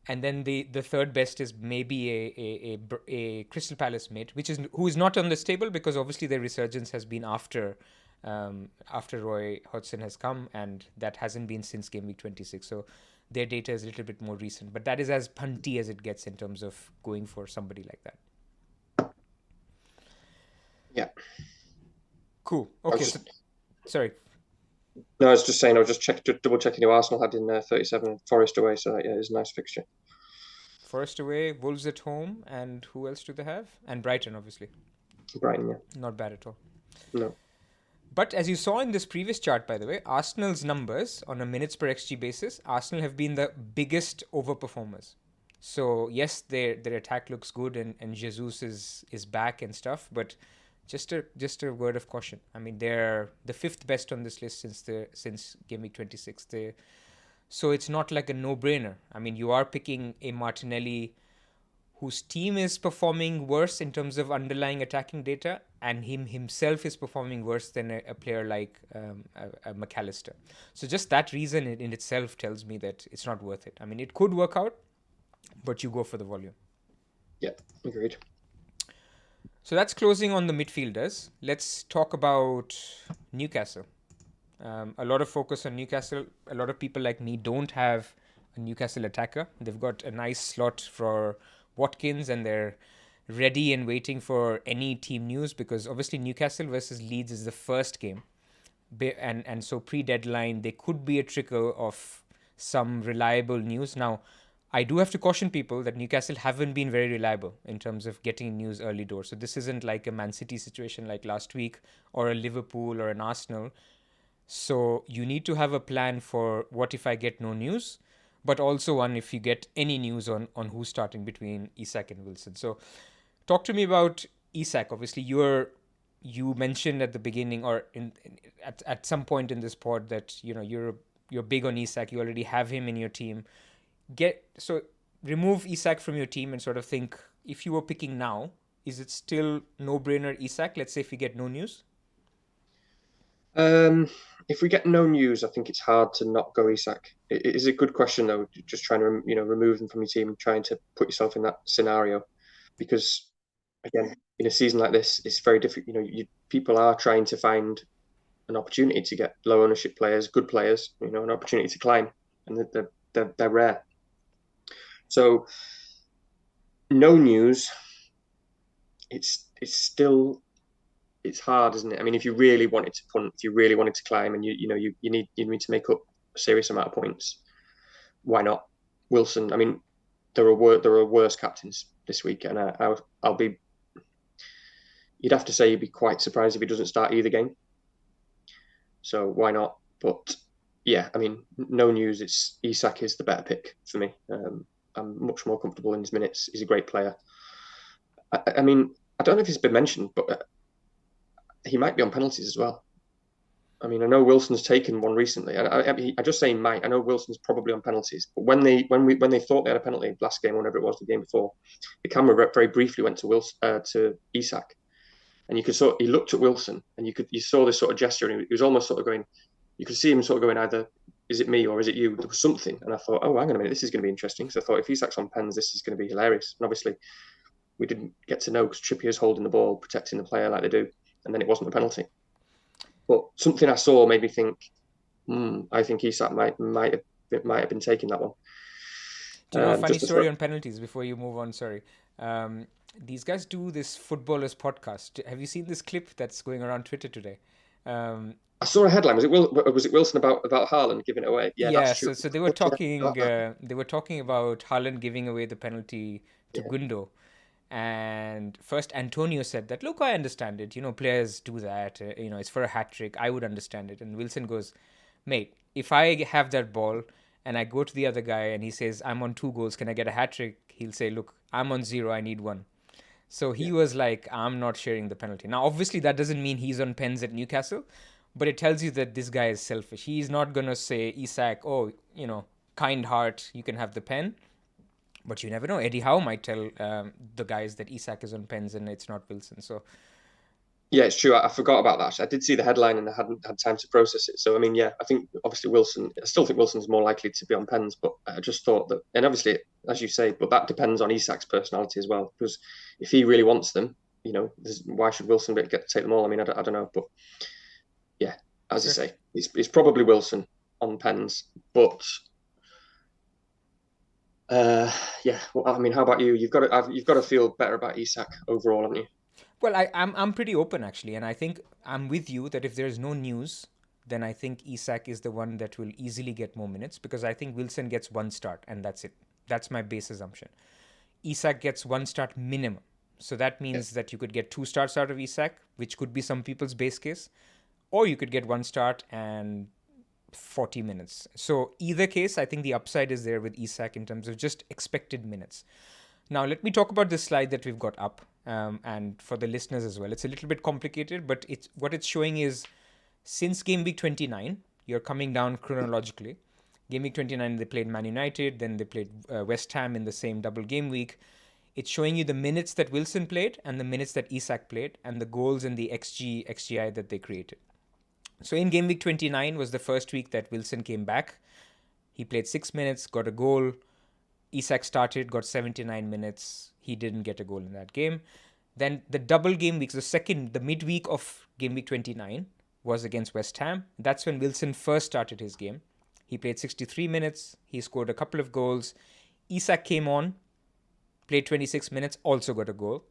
And then the third best is maybe a Crystal Palace mid, who is not on this table because obviously their resurgence has been after Roy Hodgson has come, and that hasn't been since game week 26. So their data is a little bit more recent, but that is as punty as it gets in terms of going for somebody like that. Yeah. Cool. Okay. Sorry. No, I was just saying. I was just double checking who Arsenal had in 37, Forest away. So yeah, it's a nice fixture. Forest away, Wolves at home, and who else do they have? And Brighton, obviously. Brighton, yeah. Not bad at all. No. But as you saw in this previous chart, by the way, Arsenal's numbers on a minutes per XG basis, Arsenal have been the biggest overperformers. So yes, their attack looks good, and Jesus is back and stuff, but just a word of caution. I mean, they're the 5th best on this list since game week 26. So it's not like a no-brainer. I mean, you are picking a Martinelli whose team is performing worse in terms of underlying attacking data, and himself is performing worse than a player like a McAllister. So just that reason in itself tells me that it's not worth it. I mean, it could work out, but you go for the volume. Yeah, agreed. So that's closing on the midfielders. Let's talk about Newcastle. A lot of focus on Newcastle. A lot of people like me don't have a Newcastle attacker. They've got a nice slot for Watkins, and they're ready and waiting for any team news because obviously Newcastle versus Leeds is the first game. And so pre-deadline, there could be a trickle of some reliable news. Now, I do have to caution people that Newcastle haven't been very reliable in terms of getting news early doors. So this isn't like a Man City situation like last week or a Liverpool or an Arsenal. So you need to have a plan for what if I get no news, but also one if you get any news on who's starting between Isak and Wilson. So talk to me about Isak. Obviously, you mentioned at the beginning or at some point in this pod that you're big on Isak. You already have him in your team. Remove Isak from your team and sort of think, if you were picking now, is it still no-brainer Isak? Let's say if you get no news. Um, if we get no news, I think it's hard to not go Isak. It is a good question though, just trying to remove them from your team, trying to put yourself in that scenario, because again, in a season like this, it's very difficult. People are trying to find an opportunity to get low ownership players, good players, an opportunity to climb, and they're rare. So no news. It's still it's hard, isn't it? I mean, if you really wanted to punt, if you really wanted to climb, and you need to make up a serious amount of points, why not Wilson? I mean, there are worse captains this week, and I'll be. You'd have to say you'd be quite surprised if he doesn't start either game. So why not? But yeah, I mean, no news. It's Isak is the better pick for me. I'm much more comfortable in his minutes. He's a great player. I mean, I don't know if it's been mentioned, but he might be on penalties as well. I mean, I know Wilson's taken one recently. I just say might. I know Wilson's probably on penalties, but when they thought they had a penalty last game, whenever it was the game before, the camera very briefly went to Isak, and you could he looked at Wilson, and you saw this sort of gesture, and he was almost sort of going. You could see him sort of going either, is it me or is it you? There was something, and I thought, oh, hang on a minute, this is going to be interesting. So I thought if Isak's on pens, this is going to be hilarious. And obviously, we didn't get to know because Trippier's holding the ball, protecting the player like they do, and then it wasn't a penalty. But something I saw made me think, I think Isak might have been taking that one. Do you know a funny Just to story throw, on penalties before you move on? Sorry. These guys do this footballers podcast. Have you seen this clip that's going around Twitter today? Um, I saw a headline. Was it Wilson about Haaland giving it away? Yeah, that's yeah, true. so they were Unfortunately, I talking. forgot that. They were talking about Haaland giving away the penalty to Yeah, Gundo, and first Antonio said that. Look, I understand it. Players do that. It's for a hat trick. I would understand it. And Wilson goes, mate, if I have that ball and I go to the other guy and he says I'm on 2 goals, can I get a hat trick? He'll say, look, I'm on 0. I need 1. So he yeah. was like, I'm not sharing the penalty. Now, obviously, that doesn't mean he's on pens at Newcastle, but it tells you that this guy is selfish. He's not going to say, Isak, oh, kind heart, you can have the pen. But you never know. Eddie Howe might tell the guys that Isak is on pens and it's not Wilson. So, Yeah, it's true. I forgot about that. I did see the headline and I hadn't had time to process it. So, I mean, yeah, I think obviously Wilson, I still think Wilson's more likely to be on pens, but I just thought that, and obviously, as you say, but that depends on Isak's personality as well. Because if he really wants them, why should Wilson get to take them all? I mean, I don't know. But yeah, as you fair. say, it's probably Wilson on pens. But uh, yeah, well, I mean, how about you? You've got to feel better about Isak overall, haven't you? Well, I'm pretty open actually, and I think I'm with you that if there's no news, then I think Isak is the one that will easily get more minutes because I think Wilson gets 1 start and that's it. That's my base assumption. Isak gets 1 start minimum. So that Yeah. means that you could get 2 starts out of Isak, which could be some people's base case, or you could get 1 start and 40 minutes. So either case, I think the upside is there with Isak in terms of just expected minutes. Now, let me talk about this slide that we've got up, and for the listeners as well. It's a little bit complicated, but what it's showing is since game week 29, you're coming down chronologically. Game week 29, they played Man United, then they played West Ham in the same double game week. It's showing you the minutes that Wilson played and the minutes that Isak played and the goals and the XGI that they created. So in game week 29 was the first week that Wilson came back. He played 6 minutes, got a goal. Isak started, got 79 minutes. He didn't get a goal in that game. Then the double game weeks, the midweek of game week 29 was against West Ham. That's when Wilson first started his game. He played 63 minutes. He scored a couple of goals. Isak came on, played 26 minutes, also got a goal.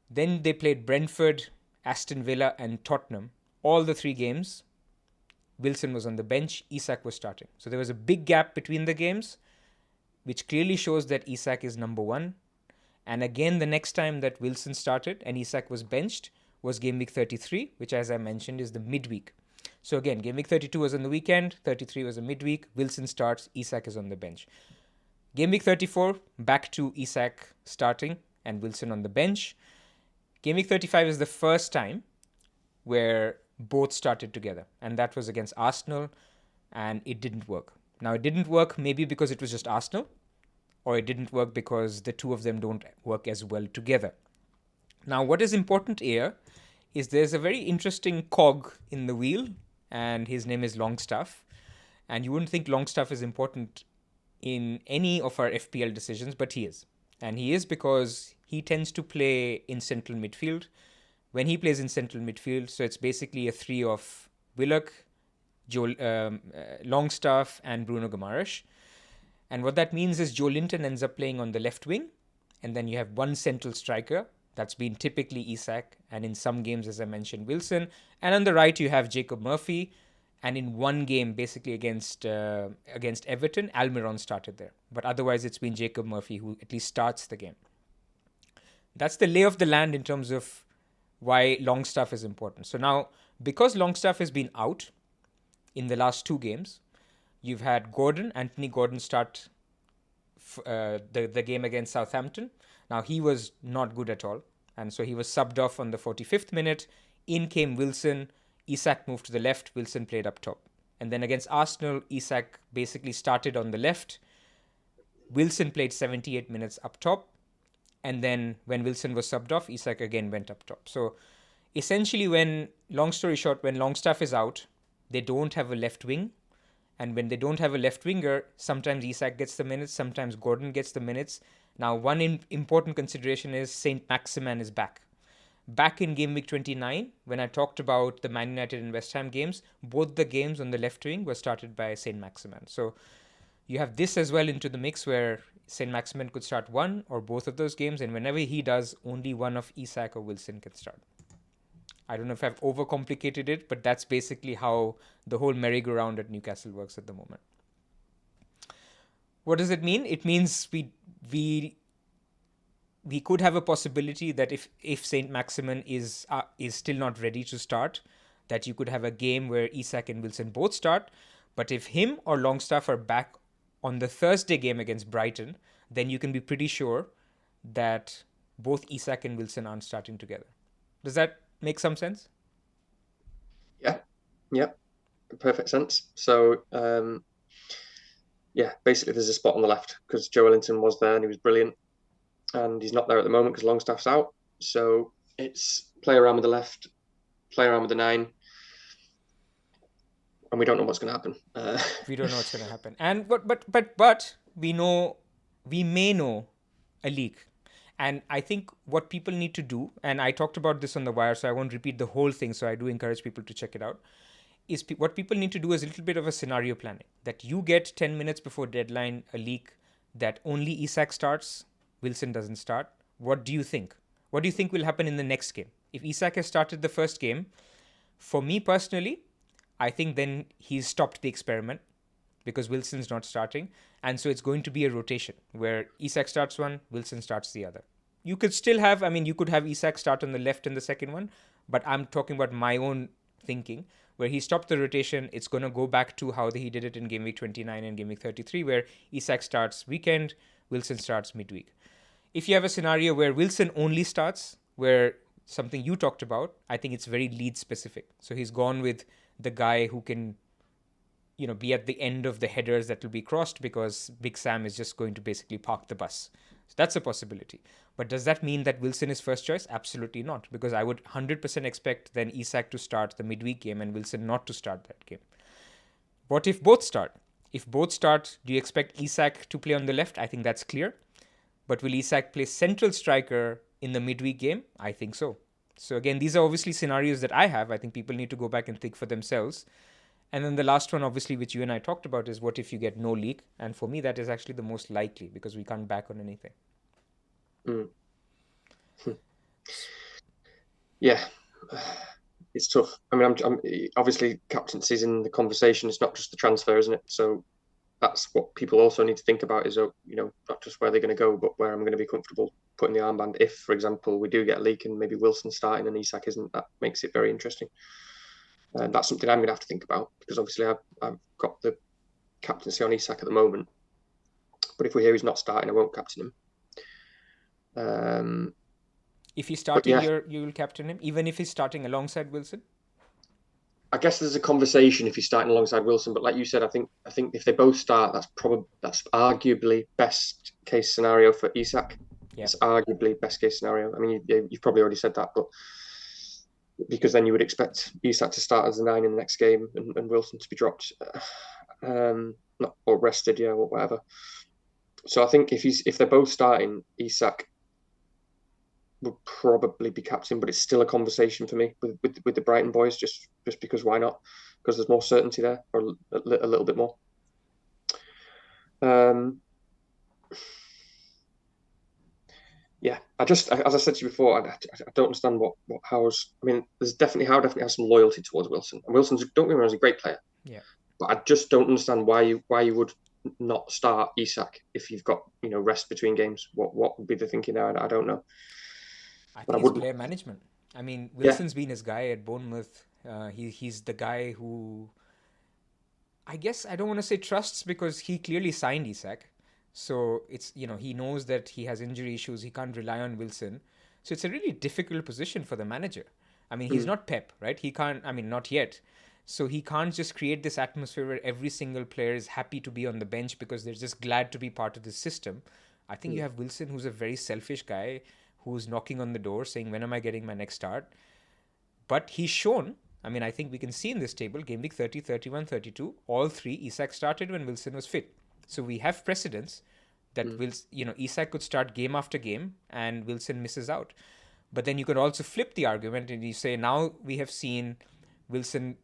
Then they played Brentford, Aston Villa, and Tottenham. All the 3 games, Wilson was on the bench, Isak was starting. So there was a big gap between the games, which clearly shows that Isak is number 1. And again, the next time that Wilson started and Isak was benched was game week 33, which, as I mentioned, is the midweek. So again, game week 32 was on the weekend, 33 was a midweek. Wilson starts, Isak is on the bench. Game week 34, back to Isak starting and Wilson on the bench. Game week 35 is the first time where both started together, and that was against Arsenal, and it didn't work. Now, it didn't work maybe because it was just Arsenal, or it didn't work because the two of them don't work as well together. Now, what is important here is there's a very interesting cog in the wheel, and his name is Longstaff. And you wouldn't think Longstaff is important in any of our FPL decisions, but he is. And he is because he tends to play in central midfield. When he plays in central midfield, so it's basically a three of Willock, Longstaff, and Bruno Guimaraes. And what that means is Joe Linton ends up playing on the left wing, and then you have one central striker. That's been typically Isak, and in some games, as I mentioned, Wilson. And on the right, you have Jacob Murphy. And in one game, basically against Everton, Almiron started there. But otherwise, it's been Jacob Murphy who at least starts the game. That's the lay of the land in terms of why Longstaff is important. So now, because Longstaff has been out in the last two games, you've had Anthony Gordon start the game against Southampton. Now, he was not good at all. And so he was subbed off on the 45th minute. In came Wilson. Isak moved to the left. Wilson played up top. And then against Arsenal, Isak basically started on the left. Wilson played 78 minutes up top. And then when Wilson was subbed off, Isak again went up top. So essentially, long story short, when Longstaff is out, they don't have a left wing. And when they don't have a left winger, sometimes Isak gets the minutes, sometimes Gordon gets the minutes. Now, one important consideration is Saint Maximin is back. Back in Gameweek 29, when I talked about the Man United and West Ham games, both the games on the left wing were started by Saint Maximin. So you have this as well into the mix where Saint Maximin could start one or both of those games, and whenever he does, only one of Isak or Wilson can start. I don't know if I've overcomplicated it, but that's basically how the whole merry-go-round at Newcastle works at the moment. What does it mean? It means we could have a possibility that if Saint Maximin is still not ready to start, that you could have a game where Isak and Wilson both start. But if him or Longstaff are back on the Thursday game against Brighton, then you can be pretty sure that both Isak and Wilson aren't starting together. Does that make some sense? Yeah, perfect sense. So, basically there's a spot on the left because Joe Linton was there and he was brilliant. And he's not there at the moment because Longstaff's out. So it's play around with the left, play around with the 9. And we don't know what's going to happen. We don't know what's going to happen. And but we may know a leak. And I think what people need to do, and I talked about this on the wire, so I won't repeat the whole thing, so I do encourage people to check it out, is what people need to do is a little bit of a scenario planning. That you get 10 minutes before deadline a leak that only Isak starts, Wilson doesn't start. What do you think? What do you think will happen in the next game? If Isak has started the first game, for me personally, I think then he's stopped the experiment because Wilson's not starting. And so it's going to be a rotation where Isak starts one, Wilson starts the other. You could still have, you could have Isak start on the left in the second one, but I'm talking about my own thinking where he stopped the rotation. It's going to go back to how he did it in Game Week 29 and Game Week 33, where Isak starts weekend, Wilson starts midweek. If you have a scenario where Wilson only starts, where something you talked about, I think it's very lead specific. So he's gone with the guy who can be at the end of the headers that will be crossed because Big Sam is just going to basically park the bus. So that's a possibility. But does that mean that Wilson is first choice? Absolutely not, because I would 100% expect then Isak to start the midweek game and Wilson not to start that game. What if both start? If both start, do you expect Isak to play on the left? I think that's clear. But will Isak play central striker in the midweek game? I think so. So again, these are obviously scenarios that I have. I think people need to go back and think for themselves. And then the last one, obviously, which you and I talked about, is what if you get no leak? And for me, that is actually the most likely because we can't back on anything. Yeah, it's tough. I'm obviously captaincy's in the conversation. It's not just the transfer, isn't it? So that's what people also need to think about is, not just where they're going to go, but where I'm going to be comfortable putting the armband. If, for example, we do get a leak and maybe Wilson starting and Isak isn't, that makes it very interesting. That's something I'm going to have to think about because obviously I've got the captaincy on Isak at the moment. But if we hear he's not starting, I won't captain him. If he's starting, you will captain him, even if he's starting alongside Wilson? I guess there's a conversation if he's starting alongside Wilson, but like you said, I think if they both start, that's arguably best case scenario for Isak. Yeah. It's arguably best case scenario. I mean, you've probably already said that, but because then you would expect Isak to start as a 9 in the next game and Wilson to be dropped, not or rested, yeah, or whatever. So I think if they're both starting, Isak would probably be captain, but it's still a conversation for me with the Brighton boys, just because why not? Because there's more certainty there, or a little bit more. Yeah, as I said to you before, I don't understand what Howe's. I mean, Howe definitely has some loyalty towards Wilson, and Wilson's, don't get me wrong, is a great player. Yeah. But I just don't understand why you would not start Isak if you've got rest between games. What would be the thinking there? I don't know, I but I think it's wouldn't. player management. I mean, Yeah, Wilson's been his guy at Bournemouth. He's the guy who, I guess I don't want to say trusts, because he clearly signed Isak. So it's, he knows that he has injury issues. He can't rely on Wilson. So it's a really difficult position for the manager. I mean, he's mm, not Pep, right? He can't, I mean, not yet. So he can't just create this atmosphere where every single player is happy to be on the bench because they're just glad to be part of the system. I think you mm, have Wilson, who's a very selfish guy, who's knocking on the door saying, when am I getting my next start? But he's shown, I mean, I think we can see in this table, game week 30, 31, 32, all three, Isak started when Wilson was fit. So we have precedence that mm, Isak could start game after game and Wilson misses out. But then you could also flip the argument and you say, now we have seen Wilson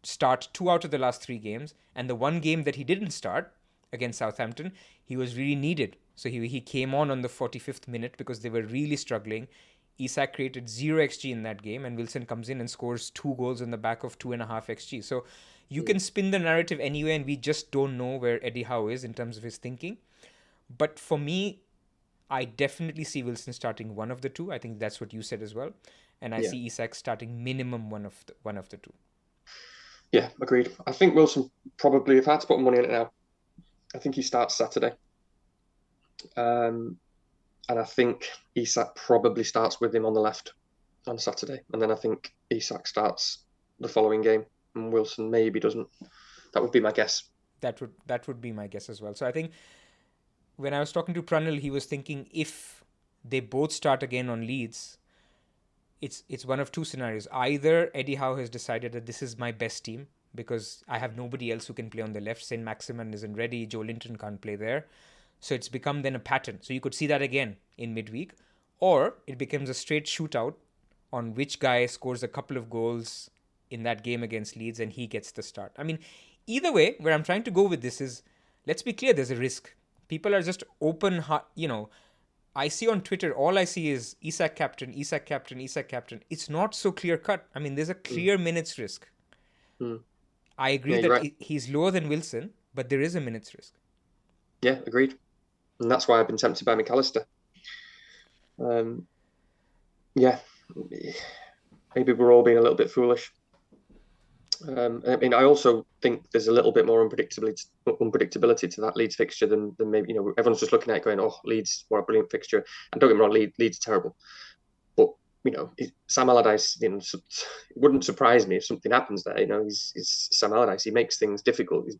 start 2 out of the last 3 games, and the one game that he didn't start against Southampton, he was really needed. So he came on the 45th minute because they were really struggling. Isak created 0 xg in that game, and Wilson comes in and scores 2 goals on the back of 2.5 xg. So you mm. can spin the narrative anyway, and we just don't know where Eddie Howe is in terms of his thinking. But for me, I definitely see Wilson starting one of the two. I think that's what you said as well, and I Yeah, see Isak starting minimum one of the two. yeah, agreed. I think Wilson probably, if I had to put money on it now, I think he starts Saturday. Um, and I think Isak probably starts with him on the left on Saturday, and then I think Isak starts the following game, and Wilson maybe doesn't. That would be my guess. That would be my guess as well. So I think when I was talking to Pranil, he was thinking if they both start again on Leeds, it's one of two scenarios. Either Eddie Howe has decided that this is my best team because I have nobody else who can play on the left. Saint Maximin isn't ready. Joe Linton can't play there. So it's become then a pattern. So you could see that again in midweek. Or it becomes a straight shootout on which guy scores a couple of goals in that game against Leeds and he gets the start. I mean, either way, where I'm trying to go with this is, let's be clear, there's a risk. People are just open, I see on Twitter, all I see is Isak captain, Isak captain, Isak captain. It's not so clear cut. I mean, there's a Mm, clear minutes risk. mm. I agree Yeah, you're that right. he's lower than Wilson, but there is a minutes risk. Yeah, agreed. And that's why I've been tempted by McAllister. Um, yeah, maybe we're all being a little bit foolish. I mean, I also think there's a little bit more unpredictability to that Leeds fixture than maybe everyone's just looking at it going, "Oh, Leeds, what a brilliant fixture!" And don't get me wrong, Leeds are terrible, but Sam Allardyce. It wouldn't surprise me if something happens there. He's Sam Allardyce. He makes things difficult. He's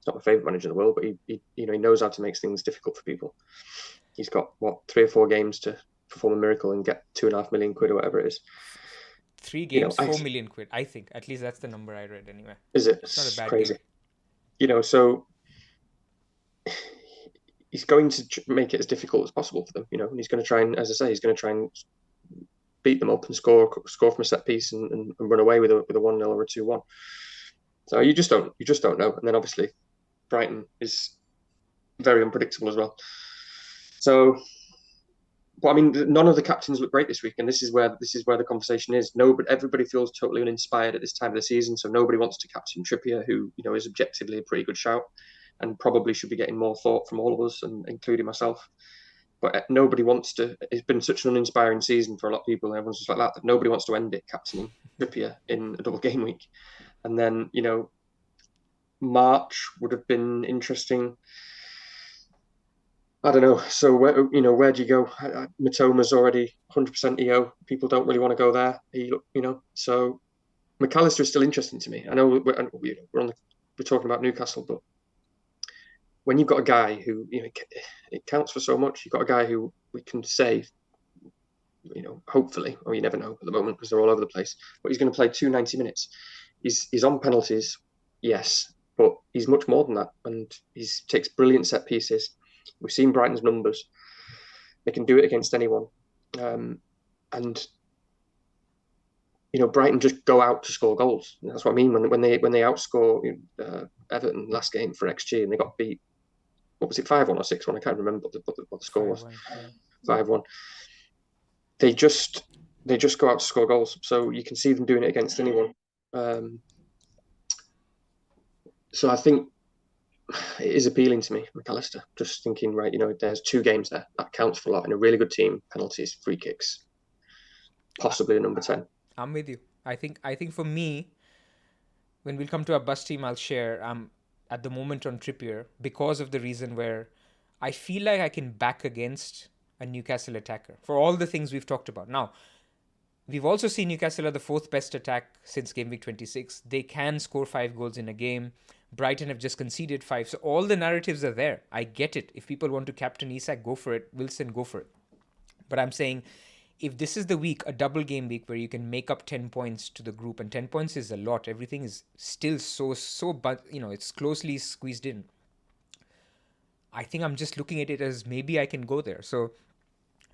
not my favourite manager in the world, but he knows how to make things difficult for people. He's got what 3 or 4 games to perform a miracle and get £2.5 million or whatever it is. Three You know, games, I 4 million quid. I think at least that's the number I read anyway. is it It's not a it's bad deal. crazy. So he's going to make it as difficult as possible for them. And he's going to try and, as I say, he's going to try and beat them up and score from a set piece and run away with a 1-0 or a 2-1. So you just don't know. And then obviously Brighton is very unpredictable as well. So, but I mean, none of the captains look great this week, and this is where the conversation is. Nobody, everybody feels totally uninspired at this time of the season, so nobody wants to captain Trippier, who is objectively a pretty good shout, and probably should be getting more thought from all of us, and including myself. But nobody wants to. It's been such an uninspiring season for a lot of people, and everyone's just like that nobody wants to end it captaining Trippier in a double game week. And then March would have been interesting. I don't know. So where do you go? Matoma's already 100% EO. People don't really want to go there. So McAllister is still interesting to me. I know we're talking about Newcastle, but when you've got a guy who it counts for so much. You've got a guy who we can say hopefully, or you never know at the moment because they're all over the place. But he's going to play 2 90 minutes. He's on penalties, yes, but he's much more than that, and he takes brilliant set pieces. We've seen Brighton's numbers; they can do it against anyone, and Brighton just go out to score goals. And that's what I mean when they outscore Everton last game for XG and they got beat. What was it, 5-1 or 6-1? I can't remember what the score was. 5-1, yeah. 5-1. They just go out to score goals. So you can see them doing it against anyone. So I think it is appealing to me, McAllister. Just thinking, right, there's 2 games there. That counts for a lot in a really good team. Penalties, free kicks, possibly a number 10. I'm with you. I think for me, when we'll come to our bus team, I'll share. I'm at the moment on Trippier because of the reason where I feel like I can back against a Newcastle attacker for all the things we've talked about. Now, we've also seen Newcastle are the 4th best attack since game week 26. They can score 5 goals in a game. Brighton have just conceded 5. So all the narratives are there. I get it. If people want to captain Isak, go for it. Wilson, go for it. But I'm saying if this is the week, a double game week where you can make up 10 points to the group, and 10 points is a lot. Everything is still but it's closely squeezed in. I think I'm just looking at it as maybe I can go there. So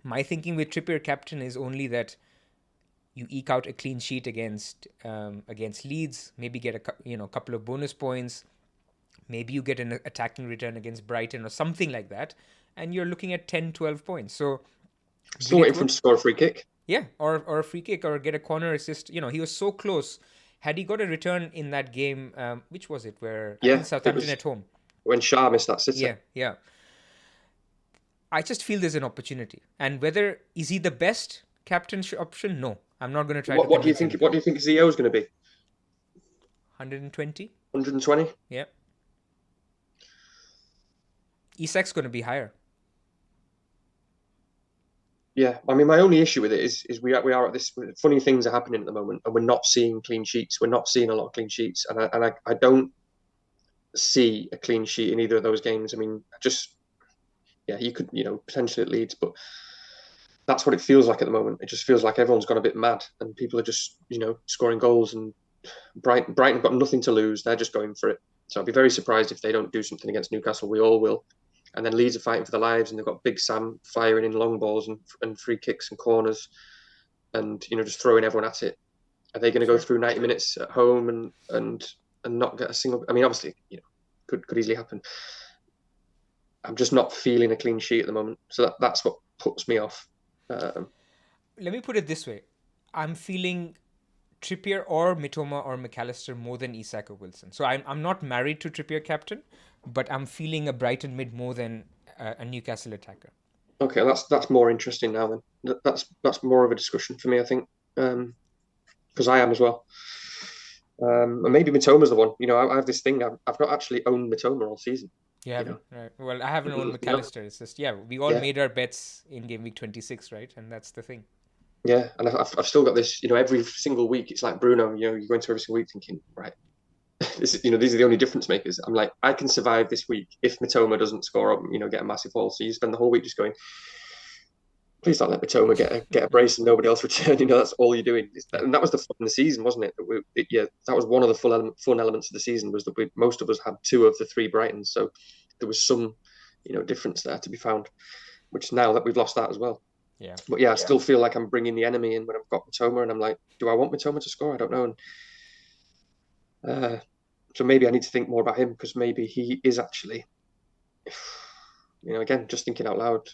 my thinking with Trippier captain is only that you eke out a clean sheet against Leeds, maybe get a couple of bonus points, maybe you get an attacking return against Brighton or something like that, and you're looking at 10, 12 points. So Still waiting for him to score a free kick. yeah, or a free kick or get a corner assist. He was so close. Had he got a return in that game, which was it? Where I think Southampton at home. When Shah missed that sitter. Yeah. I just feel there's an opportunity, and whether is he the best captain option? No, I'm not going to try. What do you think? What do you think ZO is going to be? 120. 120. Yeah. Isak's going to be higher. Yeah, I mean, my only issue with it is we are at this funny things are happening at the moment, and we're not seeing clean sheets. We're not seeing a lot of clean sheets, and I don't see a clean sheet in either of those games. I mean, you could potentially at Leeds, but that's what it feels like at the moment. It just feels like everyone's gone a bit mad, and people are just scoring goals, and Brighton have got nothing to lose. They're just going for it. So I'd be very surprised if they don't do something against Newcastle. We all will. And then Leeds are fighting for their lives, and they've got Big Sam firing in long balls and free kicks and corners, and just throwing everyone at it. Are they going to go through 90 minutes at home and not get a single? I mean, obviously, could easily happen. I'm just not feeling a clean sheet at the moment, so that's what puts me off. Let me put it this way: I'm feeling Trippier or Mitoma or McAllister more than Isak or Wilson. So I'm not married to Trippier captain, but I'm feeling a Brighton mid more than a Newcastle attacker. Okay, that's more interesting now. Then that's more of a discussion for me, I think, because I am as well. And maybe Mitoma's the one. I have this thing. I've not actually owned Mitoma all season. You haven't, right? Well, I haven't owned McAllister. It's just we all made our bets in game week 26, right? And that's the thing. Yeah, and I've still got this. Every single week it's like Bruno. You go into every single week thinking, right, these are the only difference makers. I'm like, I can survive this week if Mitoma doesn't score up, get a massive haul. So you spend the whole week just going, please don't let Mitoma get a brace and nobody else return. That's all you're doing. And that was the fun of the season, wasn't it? That was one of the fun elements of the season was that most of us had 2 of the 3 Brightons. So there was some, difference there to be found, which now that we've lost that as well. Yeah. But I still feel like I'm bringing the enemy in when I've got Mitoma, and I'm like, do I want Mitoma to score? I don't know. And so maybe I need to think more about him because maybe he is actually, again, just thinking out loud.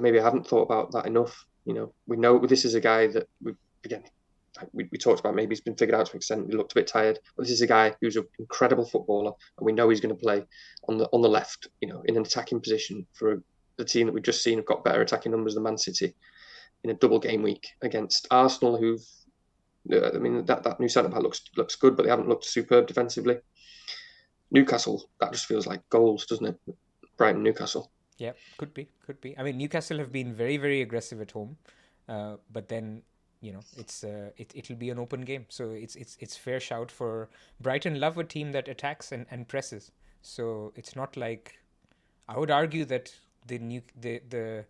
Maybe I haven't thought about that enough. We know this is a guy that we talked about. Maybe he's been figured out to an extent. He looked a bit tired, but this is a guy who's an incredible footballer, and we know he's going to play on the left, in an attacking position for the team that we've just seen have got better attacking numbers than Man City in a double game week against Arsenal, who've, I mean, that new centre back looks good, but they haven't looked superb defensively. Newcastle, that just feels like goals, doesn't it? Brighton, Newcastle. Yeah, could be. I mean, Newcastle have been very, very aggressive at home, but then it'll be an open game, so it's fair shout for Brighton. Love a team that attacks and presses, so it's not like I would argue that the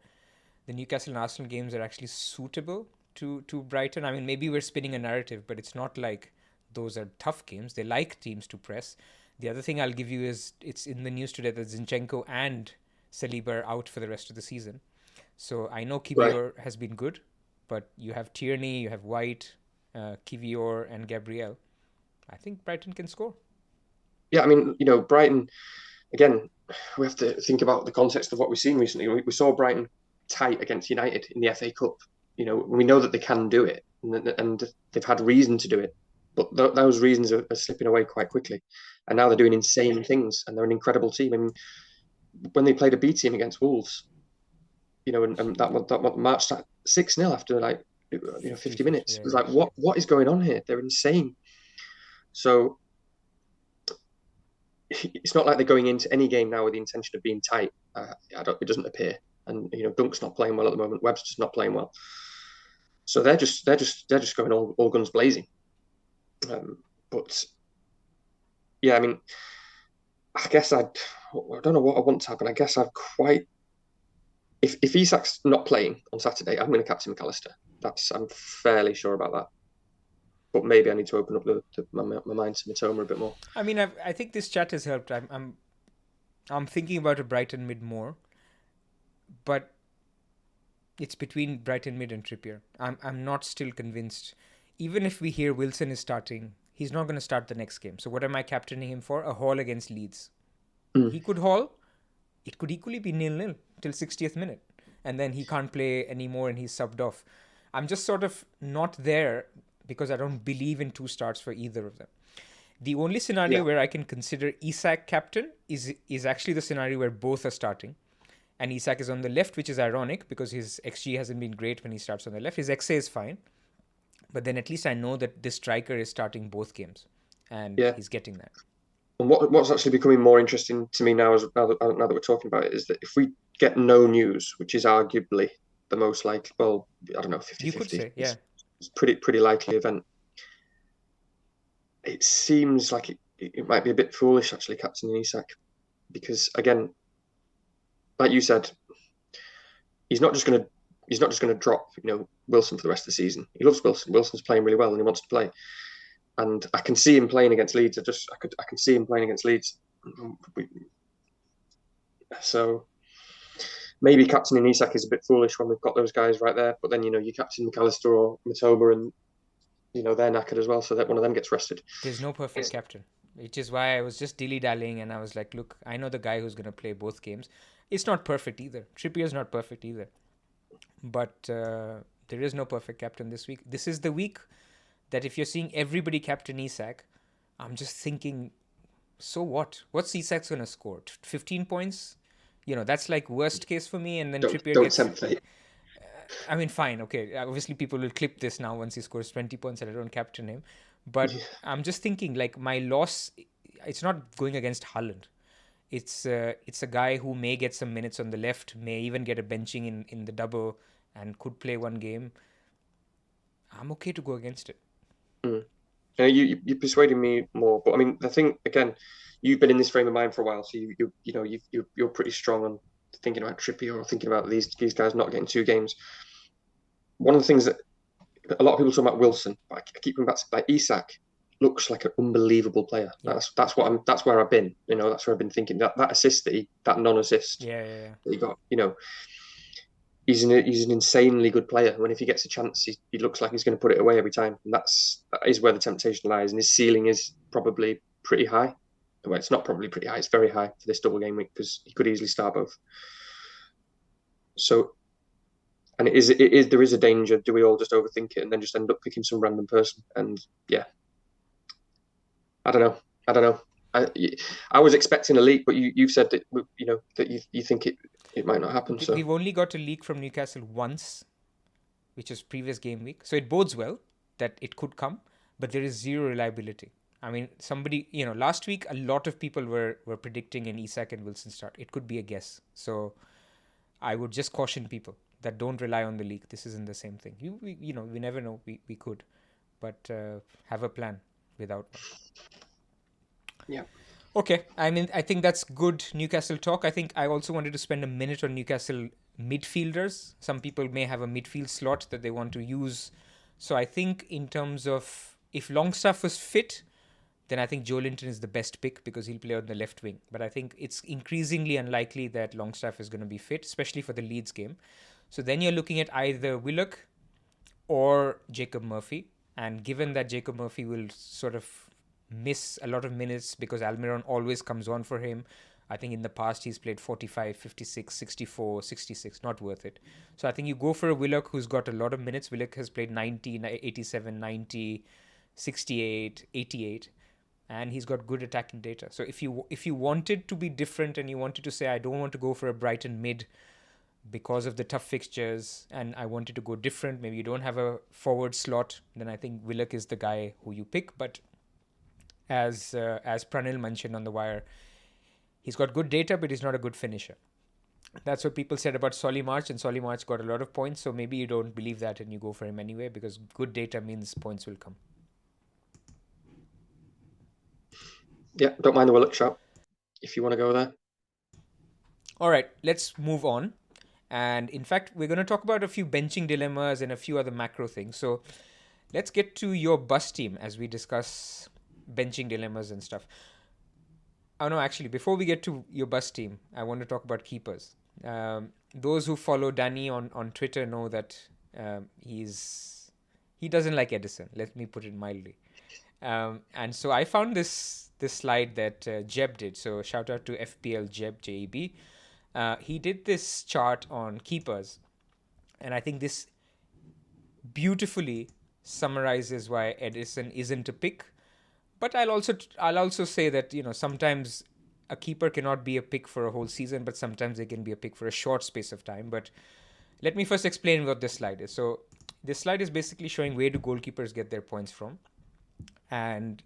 the Newcastle and Arsenal games are actually suitable to Brighton. I mean, maybe we're spinning a narrative, but it's not like those are tough games. They like teams to press. The other thing I'll give you is it's in the news today that Zinchenko and Saliba are out for the rest of the season. So I know Right. Kivior has been good, but you have Tierney, you have White, Kivior, and Gabriel. I think Brighton can score. Yeah, I mean, Brighton, again, we have to think about the context of what we've seen recently. We saw Brighton tight against United in the FA Cup. We know that they can do it, and they've had reason to do it, but those reasons are slipping away quite quickly. And now they're doing insane things, and they're an incredible team. I mean, when they played a B team against Wolves, and that match 6-0 after 50 minutes. Yeah, It was yeah. like, what is going on here? They're insane. So it's not like they're going into any game now with the intention of being tight. It doesn't appear. And Dunk's not playing well at the moment. Webster's not playing well. So they're just going all guns blazing. But yeah, I mean, I guess I don't know what I want to happen. I guess I've quite if Isak's not playing on Saturday, I'm going to captain McAllister. I'm fairly sure about that. But maybe I need to open up my mind to Matoma a bit more. I mean, I think this chat has helped. I'm thinking about a Brighton mid more, but it's between Brighton mid and Trippier. I'm not still convinced. Even if we hear Wilson is starting, he's not going to start the next game. So what am I captaining him for? A haul against Leeds. Mm. He could haul. It could equally be 0-0 till 60th minute, and then he can't play anymore and he's subbed off. I'm just sort of not there because I don't believe in two starts for either of them. The only scenario Yeah, where I can consider Isak captain is actually the scenario where both are starting. And Isak is on the left, which is ironic because his XG hasn't been great when he starts on the left. His XA is fine, but then at least I know that this striker is starting both games, and yeah. he's getting that. And what's actually becoming more interesting to me now that we're talking about it is that if we get no news, which is arguably the most likely, well, I don't know, You could 50-50, say, yeah. it's pretty likely event. It seems like it might be a bit foolish actually captaining Isak because again, like you said, he's not just gonna drop Wilson for the rest of the season. He loves Wilson. Wilson's playing really well and he wants to play. And I can see him playing against Leeds. I can see him playing against Leeds. So maybe captaining Isak is a bit foolish when we've got those guys right there. But then you captain McAllister or Matoma, and they're knackered as well, so that one of them gets rested. There's no perfect captain, which is why I was just dilly-dallying and I was like, look, I know the guy who's going to play both games. It's not perfect either. Trippier's not perfect either. But there is no perfect captain this week. This is the week that if you're seeing everybody captain Isak, I'm just thinking, so what? What's Isak's going to score? 15 points? That's like worst case for me. And then Trippier Don't gets. tempt fate. I mean, fine, okay. Obviously, people will clip this now once he scores 20 points and I don't captain him. But Yeah. I'm just thinking, like, my loss, it's not going against Haaland. It's a guy who may get some minutes on the left, may even get a benching in the double, and could play one game. I'm okay to go against it. Mm. You persuaded me more, but I mean the thing again, you've been in this frame of mind for a while, so you're pretty strong on thinking about Trippier or thinking about these guys not getting 2 games. One of the things that a lot of people talk about Wilson, but I keep coming back to like Isak looks like an unbelievable player. Yeah. That's where I've been. That's where I've been thinking that assist that non-assist Yeah. that he got. He's an insanely good player. When if he gets a chance, he looks like he's going to put it away every time. And that is where the temptation lies. And his ceiling is probably pretty high. Well, it's not probably pretty high. It's very high for this double game week because he could easily start both. So, and it is there is a danger. Do we all just overthink it and then just end up picking some random person? And yeah, I don't know. I don't know. I was expecting a leak, but you've said that that you think it might not happen. So We've only got a leak from Newcastle once, which is previous game week. So it bodes well that it could come, but there is zero reliability. I mean, last week, a lot of people were predicting an Isak and Wilson start. It could be a guess. So I would just caution people that don't rely on the leak. This isn't the same thing. We never know. We could, but have a plan without one. yeah. Okay, I mean, I think that's good Newcastle talk. I think I also wanted to spend a minute on Newcastle midfielders. Some people may have a midfield slot that they want to use. So I think in terms of if Longstaff was fit, then I think Joe Linton is the best pick because he'll play on the left wing. But I think it's increasingly unlikely that Longstaff is going to be fit, especially for the Leeds game. So then you're looking at either Willock or Jacob Murphy. And given that Jacob Murphy will sort of miss a lot of minutes because Almiron always comes on for him, I think in the past he's played 45, 56, 64, 66. Not worth it. So I think you go for a Willock who's got a lot of minutes. Willock has played 90, 87, 90, 68, 88, and he's got good attacking data. So if you wanted to be different and you wanted to say I don't want to go for a Brighton mid because of the tough fixtures and I wanted to go different, maybe you don't have a forward slot, then I think Willock is the guy who you pick. But as Pranil mentioned on the wire, he's got good data, but he's not a good finisher. That's what people said about Solly March, and Solly March got a lot of points. So maybe you don't believe that and you go for him anyway because good data means points will come. Yeah, don't mind the Willock shot if you want to go there. All right, let's move on. And in fact, we're going to talk about a few benching dilemmas and a few other macro things. So let's get to your bus team as we discuss benching dilemmas and stuff. Oh, no, actually, before we get to your bus team, I want to talk about keepers. Those who follow Danny on Twitter know that he doesn't like Edison. Let me put it mildly. And so I found this slide that Jeb did. So shout out to FPL Jeb, JEB. He did this chart on keepers, and I think this beautifully summarizes why Edison isn't a pick. But I'll also say that sometimes a keeper cannot be a pick for a whole season, but sometimes they can be a pick for a short space of time. But let me first explain what this slide is. So this slide is basically showing where do goalkeepers get their points from, and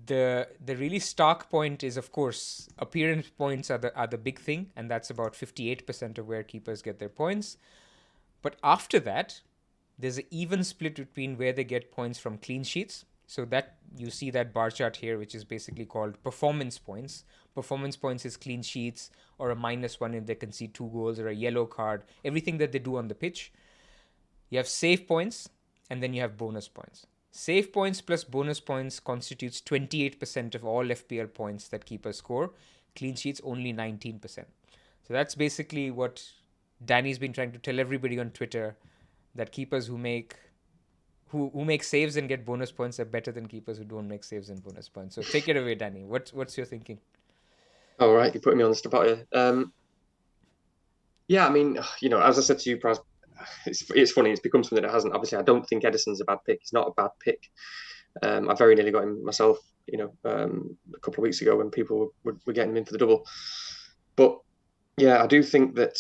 the really stark point is, of course, appearance points are the big thing, and that's about 58% of where keepers get their points. But after that, there's an even split between where they get points from clean sheets. So that you see that bar chart here, which is basically called performance points. Performance points is clean sheets or a -1 if they concede 2 goals or a yellow card, everything that they do on the pitch. You have save points, and then you have bonus points. Save points plus bonus points constitutes 28% of all FPL points that keepers score. Clean sheets only 19%. So that's basically what Danny's been trying to tell everybody on Twitter, that keepers who make saves and get bonus points are better than keepers who don't make saves and bonus points. So take it away, Danny. What's your thinking? All right, you're putting me on the spot here. Yeah, I mean, as I said to you, Pras, it's funny. It's become something that hasn't. Obviously, I don't think Edison's a bad pick. He's not a bad pick. I very nearly got him myself, a couple of weeks ago when people were getting him in for the double. But yeah, I do think that,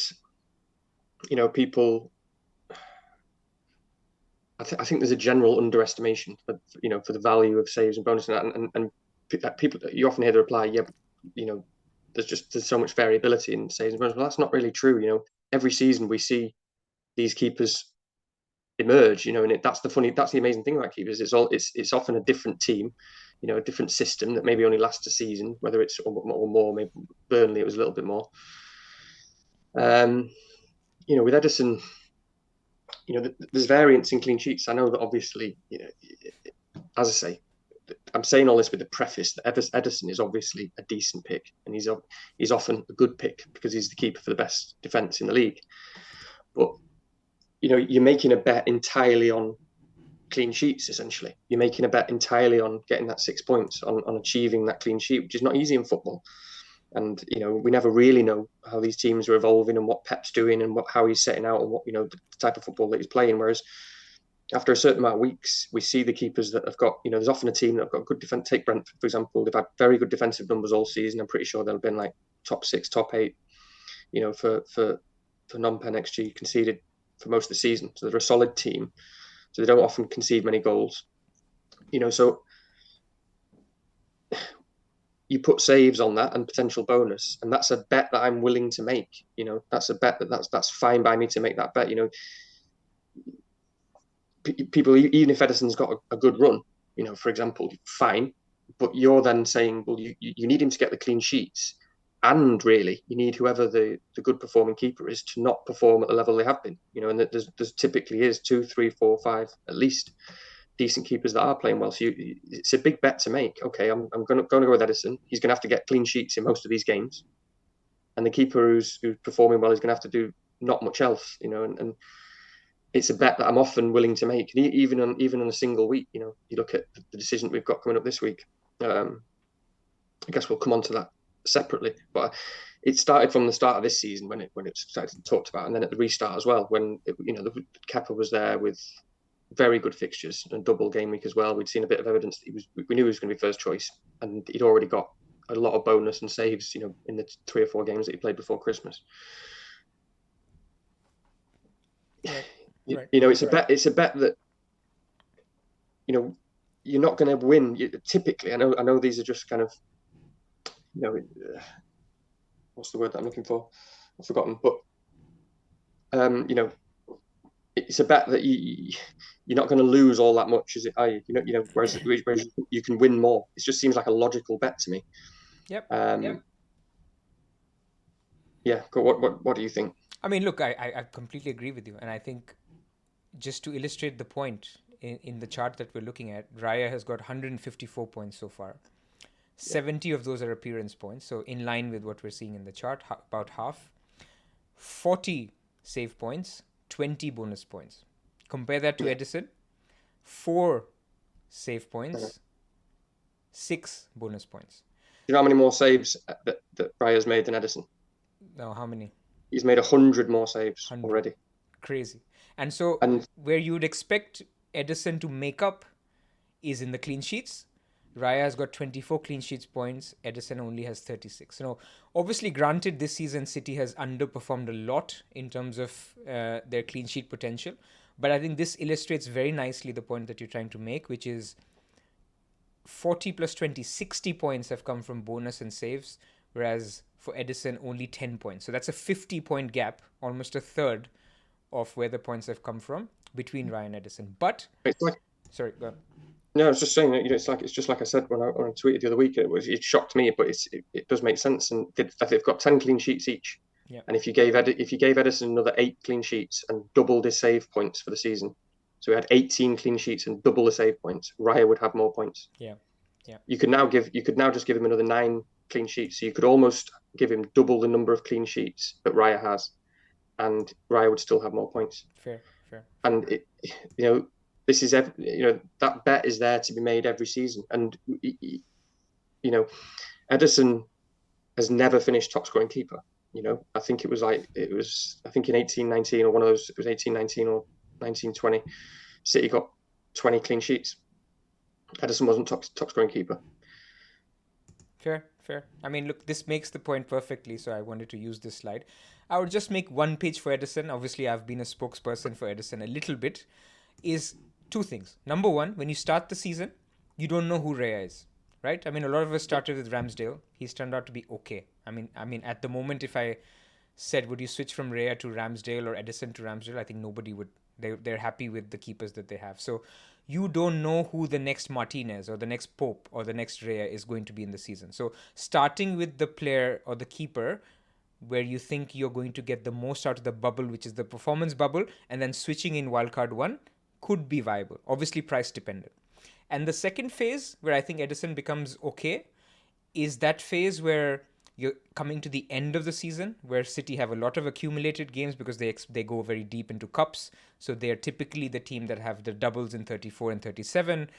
people. I think there's a general underestimation for the value of saves and bonus and people. You often hear the reply, yeah, but, there's so much variability in saves and bonus. Well, that's not really true. Every season we see these keepers emerge, and that's the amazing thing about keepers. It's often a different team, a different system that maybe only lasts a season, whether it's or more. Maybe Burnley it was a little bit more. With Edison, there's variance in clean sheets. I know that obviously, as I say, I'm saying all this with the preface that Edison is obviously a decent pick, and he's often a good pick because he's the keeper for the best defence in the league. But you're making a bet entirely on clean sheets. Essentially, you're making a bet entirely on getting that 6 points, on achieving that clean sheet, which is not easy in football. And we never really know how these teams are evolving and what Pep's doing and how he's setting out and what the type of football that he's playing. Whereas after a certain amount of weeks, we see the keepers that have got there's often a team that have got good defense. Take Brentford, for example. They've had very good defensive numbers all season. I'm pretty sure they've been like top 6, top 8. For non-pen XG conceded for most of the season. So they're a solid team. So they don't often concede many goals. So you put saves on that and potential bonus, and that's a bet that I'm willing to make. That's a bet that's fine by me to make that bet. People, even if Edison's got a good run, for example, fine, but you're then saying, well, you need him to get the clean sheets And really, you need whoever the good performing keeper is to not perform at the level they have been. And there's typically is 2, 3, 4, 5 at least decent keepers that are playing well. So it's a big bet to make. Okay, I'm going to go with Edison. He's going to have to get clean sheets in most of these games, and the keeper who's performing well is going to have to do not much else. And it's a bet that I'm often willing to make, even on a single week. You look at the decision we've got coming up this week. I guess we'll come on to that separately, but it started from the start of this season when it started to be talked about, and then at the restart as well when the Kepa was there with very good fixtures and double game week as well. We'd seen a bit of evidence that we knew he was going to be first choice, and he'd already got a lot of bonus and saves, in the 3 or 4 games that he played before Christmas. Right. It's a bet that you're not going to win. Typically, I know these are just kind of what's the word that I'm looking for? I've forgotten. But it's a bet that you're not going to lose all that much, is it? Whereas you can win more. It just seems like a logical bet to me. Yep. Yeah. What do you think? I mean, look, I completely agree with you, and I think just to illustrate the point in the chart that we're looking at, Raya has got 154 points so far. 70 of those are appearance points, so in line with what we're seeing in the chart, about half. 40 save points, 20 bonus points. Compare that to Edison. 4 save points, 6 bonus points. Do you know how many more saves that Raya's made than Edison? No, how many? He's made 100 more saves 100. Already. Crazy. And so where you would expect Edison to make up is in the clean sheets. Raya has got 24 clean sheets points. Edison only has 36. Obviously, granted, this season City has underperformed a lot in terms of their clean sheet potential. But I think this illustrates very nicely the point that you're trying to make, which is 40 plus 20, 60 points have come from bonus and saves, whereas for Edison, only 10 points. So that's a 50-point gap, almost a third of where the points have come from between Raya and Edison. But, sorry, go on. No, I was just saying that it's just like I said when I tweeted the other week. It shocked me, but it does make sense. And they've got 10 clean sheets each. Yeah. And if you gave Edison another 8 clean sheets and doubled his save points for the season, so he had 18 clean sheets and double the save points, Raya would have more points. Yeah. Yeah. You could now just give him another 9 clean sheets, so you could almost give him double the number of clean sheets that Raya has, and Raya would still have more points. Fair. And this is that bet is there to be made every season, and Edison has never finished top scoring keeper. I think in 18-19 or one of those, it was 18-19 or 19-20, City got 20 clean sheets. Edison wasn't top scoring keeper. Fair. I mean, look, this makes the point perfectly, so I wanted to use this slide. I would just make one page for Edison. Obviously, I've been a spokesperson for Edison a little bit. Is 2 things. Number one, when you start the season, you don't know who Raya is, right? I mean, a lot of us started with Ramsdale. He's turned out to be okay. I mean, at the moment, if I said, would you switch from Raya to Ramsdale or Edison to Ramsdale, I think nobody would. They're happy with the keepers that they have. So you don't know who the next Martinez or the next Pope or the next Raya is going to be in the season. So starting with the player or the keeper where you think you're going to get the most out of the bubble, which is the performance bubble, and then switching in wildcard 1 could be viable. Obviously, price dependent. And the second phase where I think Edison becomes okay is that phase where you're coming to the end of the season, where City have a lot of accumulated games because they go very deep into cups. So they're typically the team that have the doubles in 34 and 37.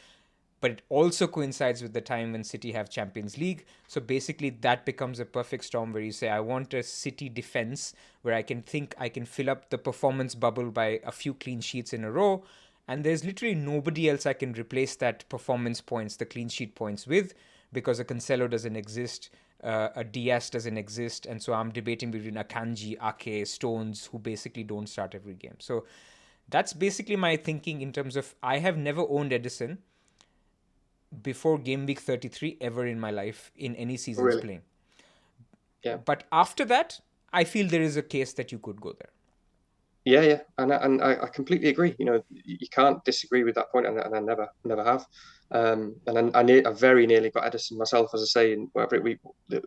But it also coincides with the time when City have Champions League. So basically that becomes a perfect storm where you say, I want a City defense where I can fill up the performance bubble by a few clean sheets in a row. And there's literally nobody else I can replace that performance points, the clean sheet points with, because a Cancelo doesn't exist, a Diaz doesn't exist. And so I'm debating between Akanji, Ake, Stones, who basically don't start every game. So that's basically my thinking in terms of I have never owned Edison before game week 33 ever in my life in any seasons playing. Yeah. But after that, I feel there is a case that you could go there. Yeah, and I completely agree. You can't disagree with that point, and I never have. And I very nearly got Edison myself, as I say, in whatever it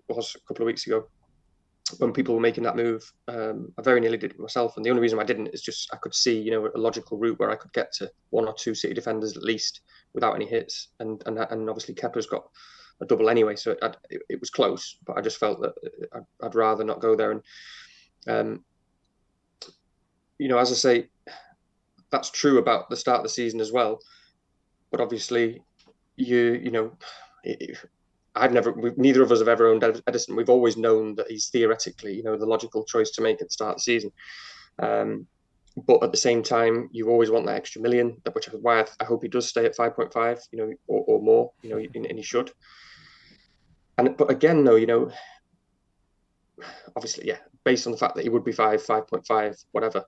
was a couple of weeks ago. when people were making that move. I very nearly did it myself, and the only reason I didn't is just I could see, a logical route where I could get to one or two City defenders at least without any hits, and obviously Kepa's got a double anyway, so it was close, but I just felt that I'd rather not go there. And um, as I say, that's true about the start of the season as well. But obviously, neither of us have ever owned Edison. We've always known that he's theoretically, the logical choice to make at the start of the season. But at the same time, you always want that extra million, which is why I hope he does stay at 5.5, or more, and he should. But again, though, obviously, yeah, based on the fact that he would be 5.5, whatever.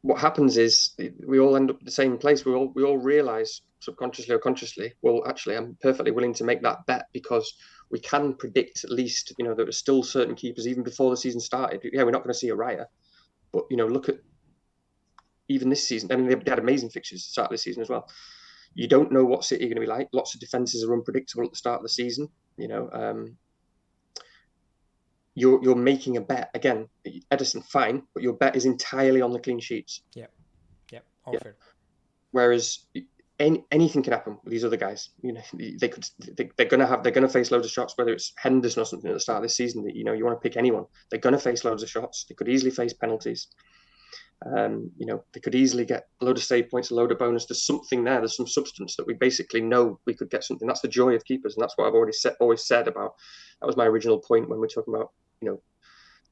What happens is we all end up at the same place. We all realize subconsciously or consciously, well, actually, I'm perfectly willing to make that bet because we can predict at least, there are still certain keepers even before the season started. Yeah, we're not going to see a riot, but look at even this season. I mean, they had amazing fixtures at the start of the season as well. You don't know what City are going to be like. Lots of defenses are unpredictable at the start of the season. You're making a bet again. Edison, fine, but your bet is entirely on the clean sheets. Yeah, all fair. Whereas anything can happen with these other guys. They're gonna face loads of shots. Whether it's Henderson or something at the start of this season, that you want to pick anyone. They're gonna face loads of shots. They could easily face penalties. They could easily get a load of save points, a load of bonus. There's something there. There's some substance that we basically know we could get something. That's the joy of keepers, and that's what I've always said about. That was my original point when we're talking about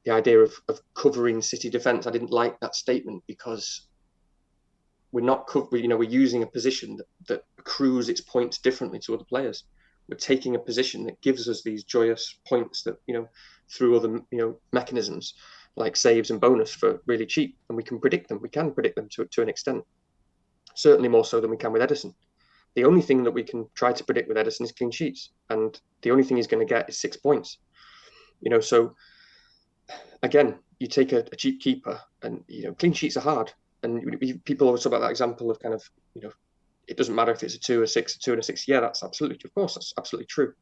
the idea of covering City defence. I didn't like that statement because we're using a position that accrues its points differently to other players. We're taking a position that gives us these joyous points that through other mechanisms like saves and bonus for really cheap, and we can predict them. We can predict them to an extent, certainly more so than we can with Edison. The only thing that we can try to predict with Edison is clean sheets, and the only thing he's going to get is 6 points. So again, you take a cheap keeper, and clean sheets are hard. And people always talk about that example of kind of it doesn't matter if it's a 2, a 6, a 2 and a 6. Yeah, that's absolutely, of course, that's absolutely true.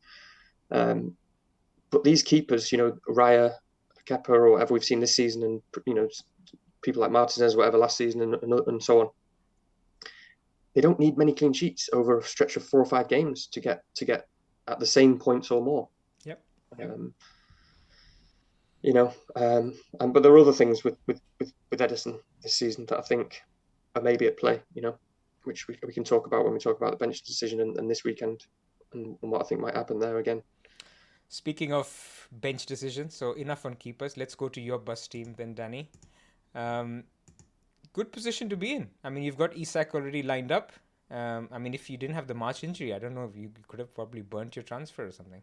But these keepers, Raya, Kepa, or whatever we've seen this season, and people like Martinez, whatever last season, and so on. They don't need many clean sheets over a stretch of 4 or 5 games to get at the same points or more. Yep. But there are other things with Edison this season that I think are maybe at play, which we can talk about when we talk about the bench decision and this weekend and what I think might happen there again. Speaking of bench decisions, so enough on keepers. Let's go to your bus team then, Danny. Good position to be in. I mean, you've got Isak already lined up. I mean, if you didn't have the March injury, I don't know if you could have probably burnt your transfer or something.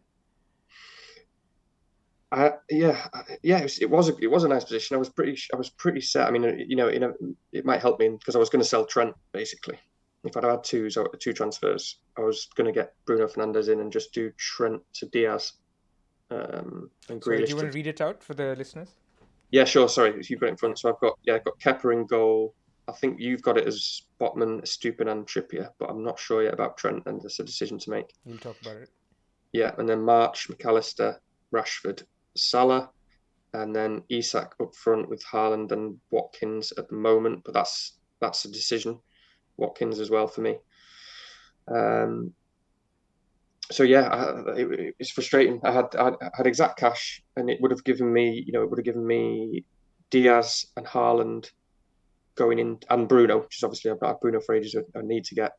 It was a nice position. I was pretty set. I mean, it might help me because I was going to sell Trent basically. If I'd had two transfers, I was going to get Bruno Fernandes in and just do Trent to Diaz. And Sorry, do you want to read it out for the listeners? Yeah, sure. Sorry, you've got it in front. So I've got Kepa in goal. I think you've got it as Botman, Stupin, and Trippier, but I'm not sure yet about Trent, and there's a decision to make. We'll talk about it. Yeah, and then March, McAllister, Rashford, Salah, and then Isak up front with Haaland and Watkins at the moment, but that's a decision. Watkins as well for me. So yeah, it's frustrating. I had exact cash, and it would have given me, Diaz and Haaland going in, and Bruno, which is obviously I've got Bruno for ages. I need to get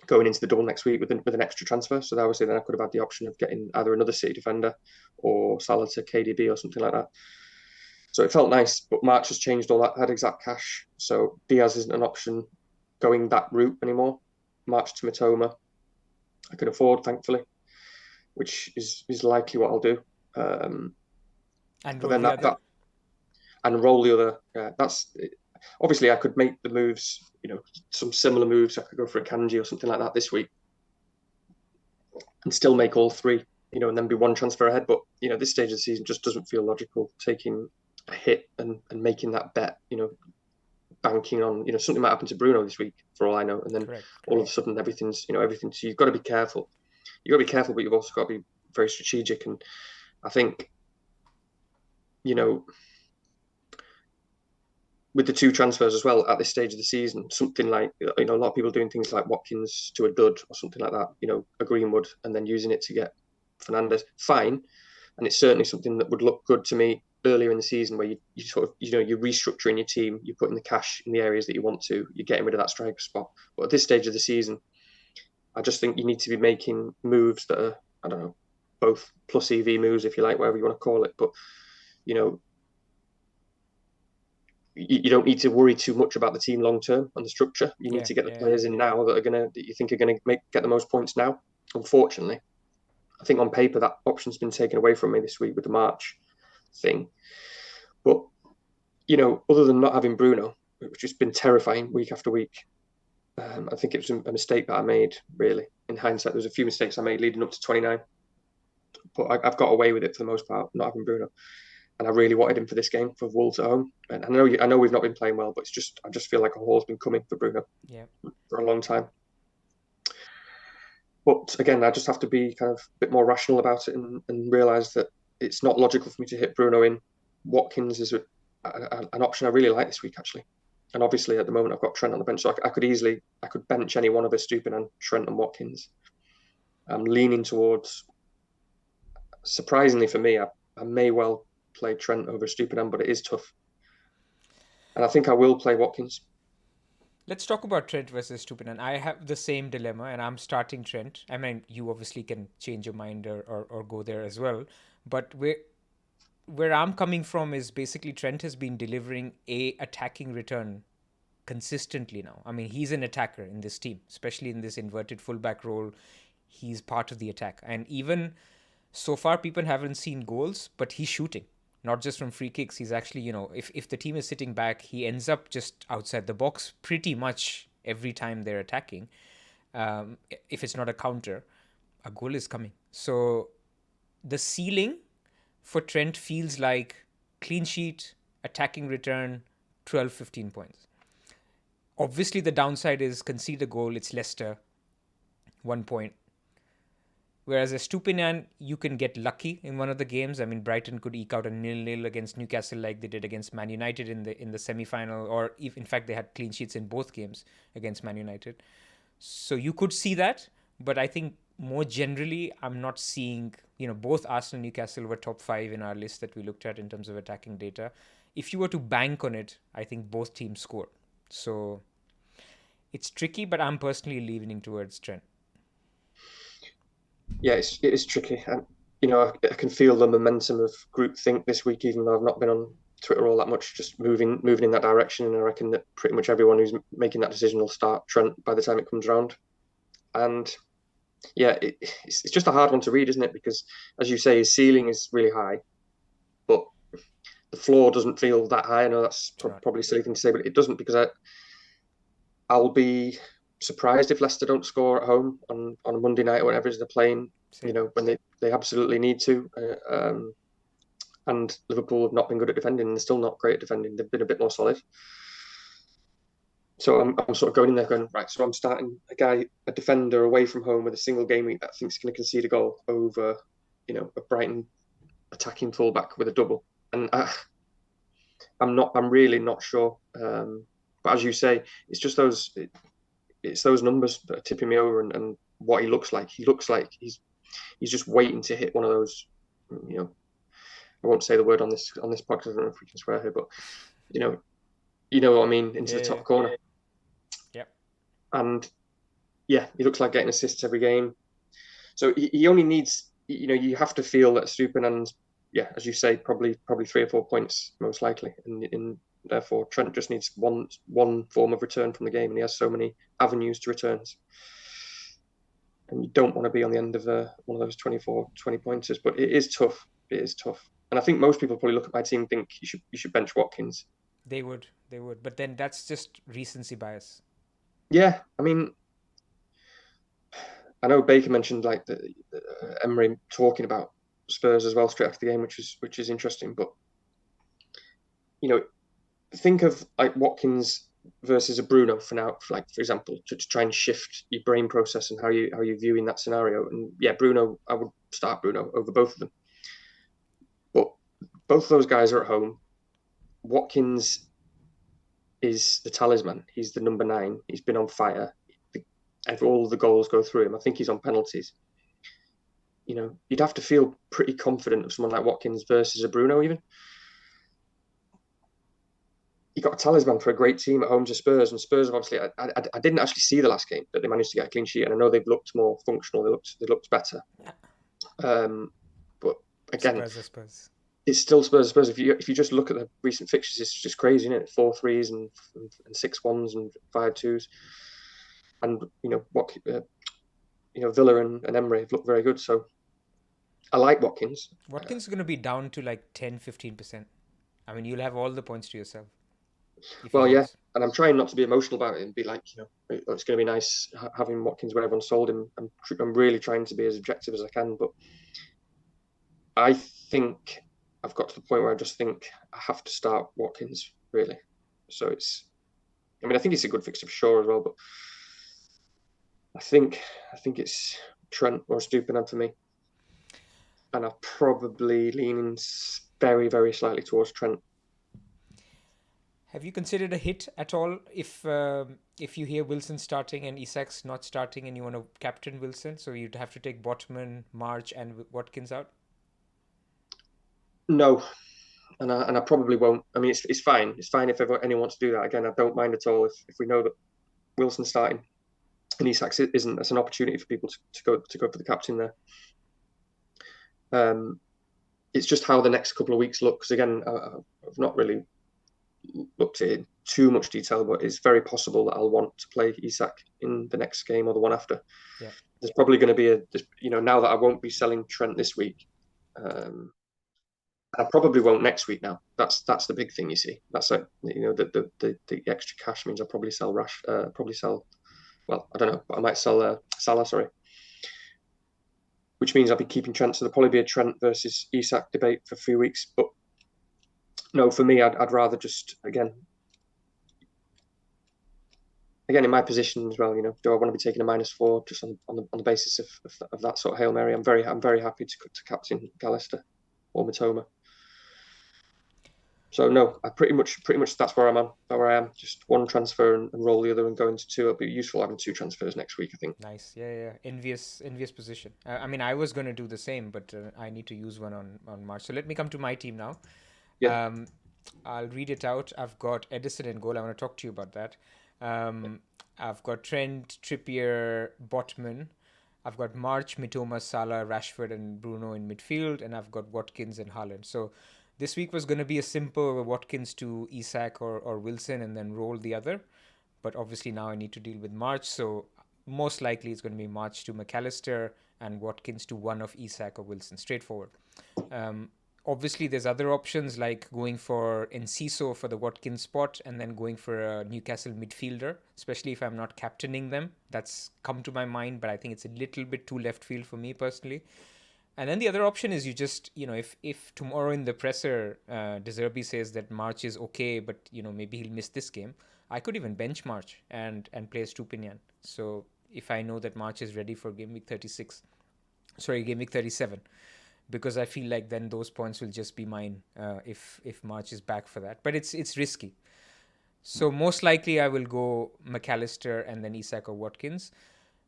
going into the double next week with an extra transfer. So obviously then I could have had the option of getting either another City defender or Salah to KDB or something like that. So it felt nice, but March has changed all that. I had exact cash, so Diaz isn't an option going that route anymore. March to Mitoma, I can afford, thankfully, which is likely what I'll do. And but then and roll the other. That's obviously I could make the moves. Some similar moves. I could go for a Kanji or something like that this week, and still make all 3. And then be 1 transfer ahead. But this stage of the season just doesn't feel logical. Taking a hit and making that bet. Banking on something might happen to Bruno this week for all I know, and then all of a sudden everything's. So you've got to be careful. You've got to be careful, but you've also got to be very strategic. And I think, you know, with the two transfers as well at this stage of the season, something like, a lot of people doing things like Watkins to a dud or something like that, a Greenwood, and then using it to get Fernandes, fine. And it's certainly something that would look good to me earlier in the season, where you sort of, you're restructuring your team, you're putting the cash in the areas that you want to, you're getting rid of that striker spot. But at this stage of the season, I just think you need to be making moves that are, I don't know, both plus EV moves, if you like, whatever you want to call it. But, you know, you don't need to worry too much about the team long term and the structure. You need Yeah, to get the yeah, players in now that you think are gonna get the most points now. Unfortunately, I think on paper that option's been taken away from me this week with the March thing. But other than not having Bruno, which has been terrifying week after week, I think it was a mistake that I made. Really, in hindsight, there was a few mistakes I made leading up to 29, but I've got away with it for the most part, not having Bruno. And I really wanted him for this game for Wolves at home. And I know we've not been playing well, but I just feel like a haul's been coming for Bruno yeah. for a long time. But again, I just have to be kind of a bit more rational about it and realise that it's not logical for me to hit Bruno in. Watkins is an option I really like this week, actually. And obviously, at the moment, I've got Trent on the bench, so I could bench any one of Estupiñán, Trent, and Watkins. I'm leaning towards, surprisingly for me, I may well play Trent over Estupiñán, but it is tough. And I think I will play Watkins. Let's talk about Trent versus Stupinan. I have the same dilemma, and I'm starting Trent. I mean, you obviously can change your mind or go there as well. But where I'm coming from is basically Trent has been delivering a attacking return consistently now. I mean, he's an attacker in this team, especially in this inverted fullback role. He's part of the attack. And even so far, people haven't seen goals, but he's shooting. Not just from free kicks. He's actually, if the team is sitting back, he ends up just outside the box pretty much every time they're attacking. If it's not a counter, a goal is coming. So the ceiling for Trent feels like clean sheet, attacking return, 12, 15 points. Obviously, the downside is concede a goal, it's Leicester, 1 point. Whereas a Estupiñán, you can get lucky in one of the games. I mean, Brighton could eke out a 0-0 against Newcastle like they did against Man United in the semi-final, or if, in fact, they had clean sheets in both games against Man United. So you could see that, but I think more generally, I'm not seeing, both Arsenal and Newcastle were top 5 in our list that we looked at in terms of attacking data. If you were to bank on it, I think both teams score. So it's tricky, but I'm personally leaning towards Trent. Yeah, it is tricky. And, I can feel the momentum of groupthink this week, even though I've not been on Twitter all that much, just moving in that direction. And I reckon that pretty much everyone who's making that decision will start Trent by the time it comes around. And yeah, it's just a hard one to read, isn't it? Because as you say, his ceiling is really high, but the floor doesn't feel that high. I know that's probably a silly thing to say, but it doesn't, because I'll be surprised if Leicester don't score at home on a Monday night or whatever it is they're playing. Same. When they absolutely need to. And Liverpool have not been good at defending, and they're still not great at defending. They've been a bit more solid. So I'm sort of going in there going, right, so I'm starting a defender away from home with a single game week that I think is going to concede a goal over, a Brighton attacking fullback with a double. And I'm really not sure. But as you say, it's just it's those numbers that are tipping me over, and what he looks like. He looks like he's just waiting to hit one of those, I won't say the word on this podcast. I don't know if we can swear here, but you know what I mean, into the top corner. Yeah. And yeah, he looks like getting assists every game. So he only needs, you have to feel that Estupiñán's, yeah, as you say, probably 3 or 4 points most likely, and therefore Trent just needs one form of return from the game, and he has so many avenues to returns. And you don't want to be on the end of one of those 20 pointers, but it is tough. It is tough. And I think most people probably look at my team and think you should bench Watkins. They would. But then that's just recency bias. Yeah, I mean, I know Baker mentioned like the Emery talking about Spurs as well straight after the game, which is interesting. But think of like Watkins versus a Bruno for now, for example, to try and shift your brain process and how you viewing that scenario. And yeah, Bruno, I would start Bruno over both of them. both those guys are at home. Watkins is the talisman. He's the number 9. He's been on fire. All the goals go through him. I think he's on penalties. You'd have to feel pretty confident of someone like Watkins versus a Bruno even. You got a talisman for a great team at home to Spurs, and Spurs have obviously. I didn't actually see the last game, but they managed to get a clean sheet, and I know they've looked more functional. They looked better. But again, Spurs, I suppose. it's still Spurs. If you just look at the recent fixtures, it's just crazy, isn't it? 4-3s and 6-1s and 5-2s, and Villa and Emery have looked very good. So I like Watkins. Watkins is going to be down to like 10-15%. I mean, you'll have all the points to yourself if he Well, yeah, holds. and I'm trying not to be emotional about it and be like, it's going to be nice having Watkins when everyone sold him. I'm really trying to be as objective as I can, but I think I've got to the point where I just think I have to start Watkins really. So I think it's a good fixture for sure as well, but I think it's Trent or Stupinan for me, and I'm probably leaning very, very slightly towards Trent. Have you considered a hit at all if you hear Wilson starting and Isak's not starting and you want to captain Wilson? So you'd have to take Botman, March, and Watkins out. No, and I probably won't. I mean, it's fine. It's fine if anyone wants to do that. Again, I don't mind at all if we know that Wilson's starting and Isak isn't. That's an opportunity for people to go for the captain there. It's just how the next couple of weeks look. Because again, I've not really looked at it in too much detail, but it's very possible that I'll want to play Isak in the next game or the one after. Yeah. There's probably going to be now that I won't be selling Trent this week. I probably won't next week now. That's the big thing, you see. That's like the extra cash means I'll probably sell well, I don't know, but I might sell Salah, sorry. Which means I'll be keeping Trent, so there'll probably be a Trent versus Isak debate for a few weeks. But no, for me, I'd rather just again in my position as well. Do I want to be taking a -4 just on the basis of that sort of Hail Mary? I'm very happy to captain Gallister or Matoma. So no, I pretty much that's where I am. Just one transfer and roll the other and go into two. It'll be useful having 2 transfers next week, I think. Nice. Yeah, yeah. Envious position. I mean, I was going to do the same, but I need to use one on March. So let me come to my team now. Yeah. I'll read it out. I've got Edison in goal. I want to talk to you about that. I've got Trent, Trippier, Botman. I've got March, Mitoma, Salah, Rashford, and Bruno in midfield, and I've got Watkins and Haaland. So this week was going to be a simple Watkins to Isak or Wilson and then roll the other. But obviously now I need to deal with March. So most likely it's going to be March to McAllister and Watkins to one of Isak or Wilson. Straightforward. Obviously, there's other options like going for Enciso for the Watkins spot and then going for a Newcastle midfielder, especially if I'm not captaining them. That's come to my mind, but I think it's a little bit too left field for me personally. And then the other option is you just, if tomorrow in the presser, De Zerbi says that March is okay, but, maybe he'll miss this game, I could even bench March and play Stupinian. So if I know that March is ready for Game Week 37, because I feel like then those points will just be mine if March is back for that. But it's risky. So most likely I will go McAllister and then Isak or Watkins.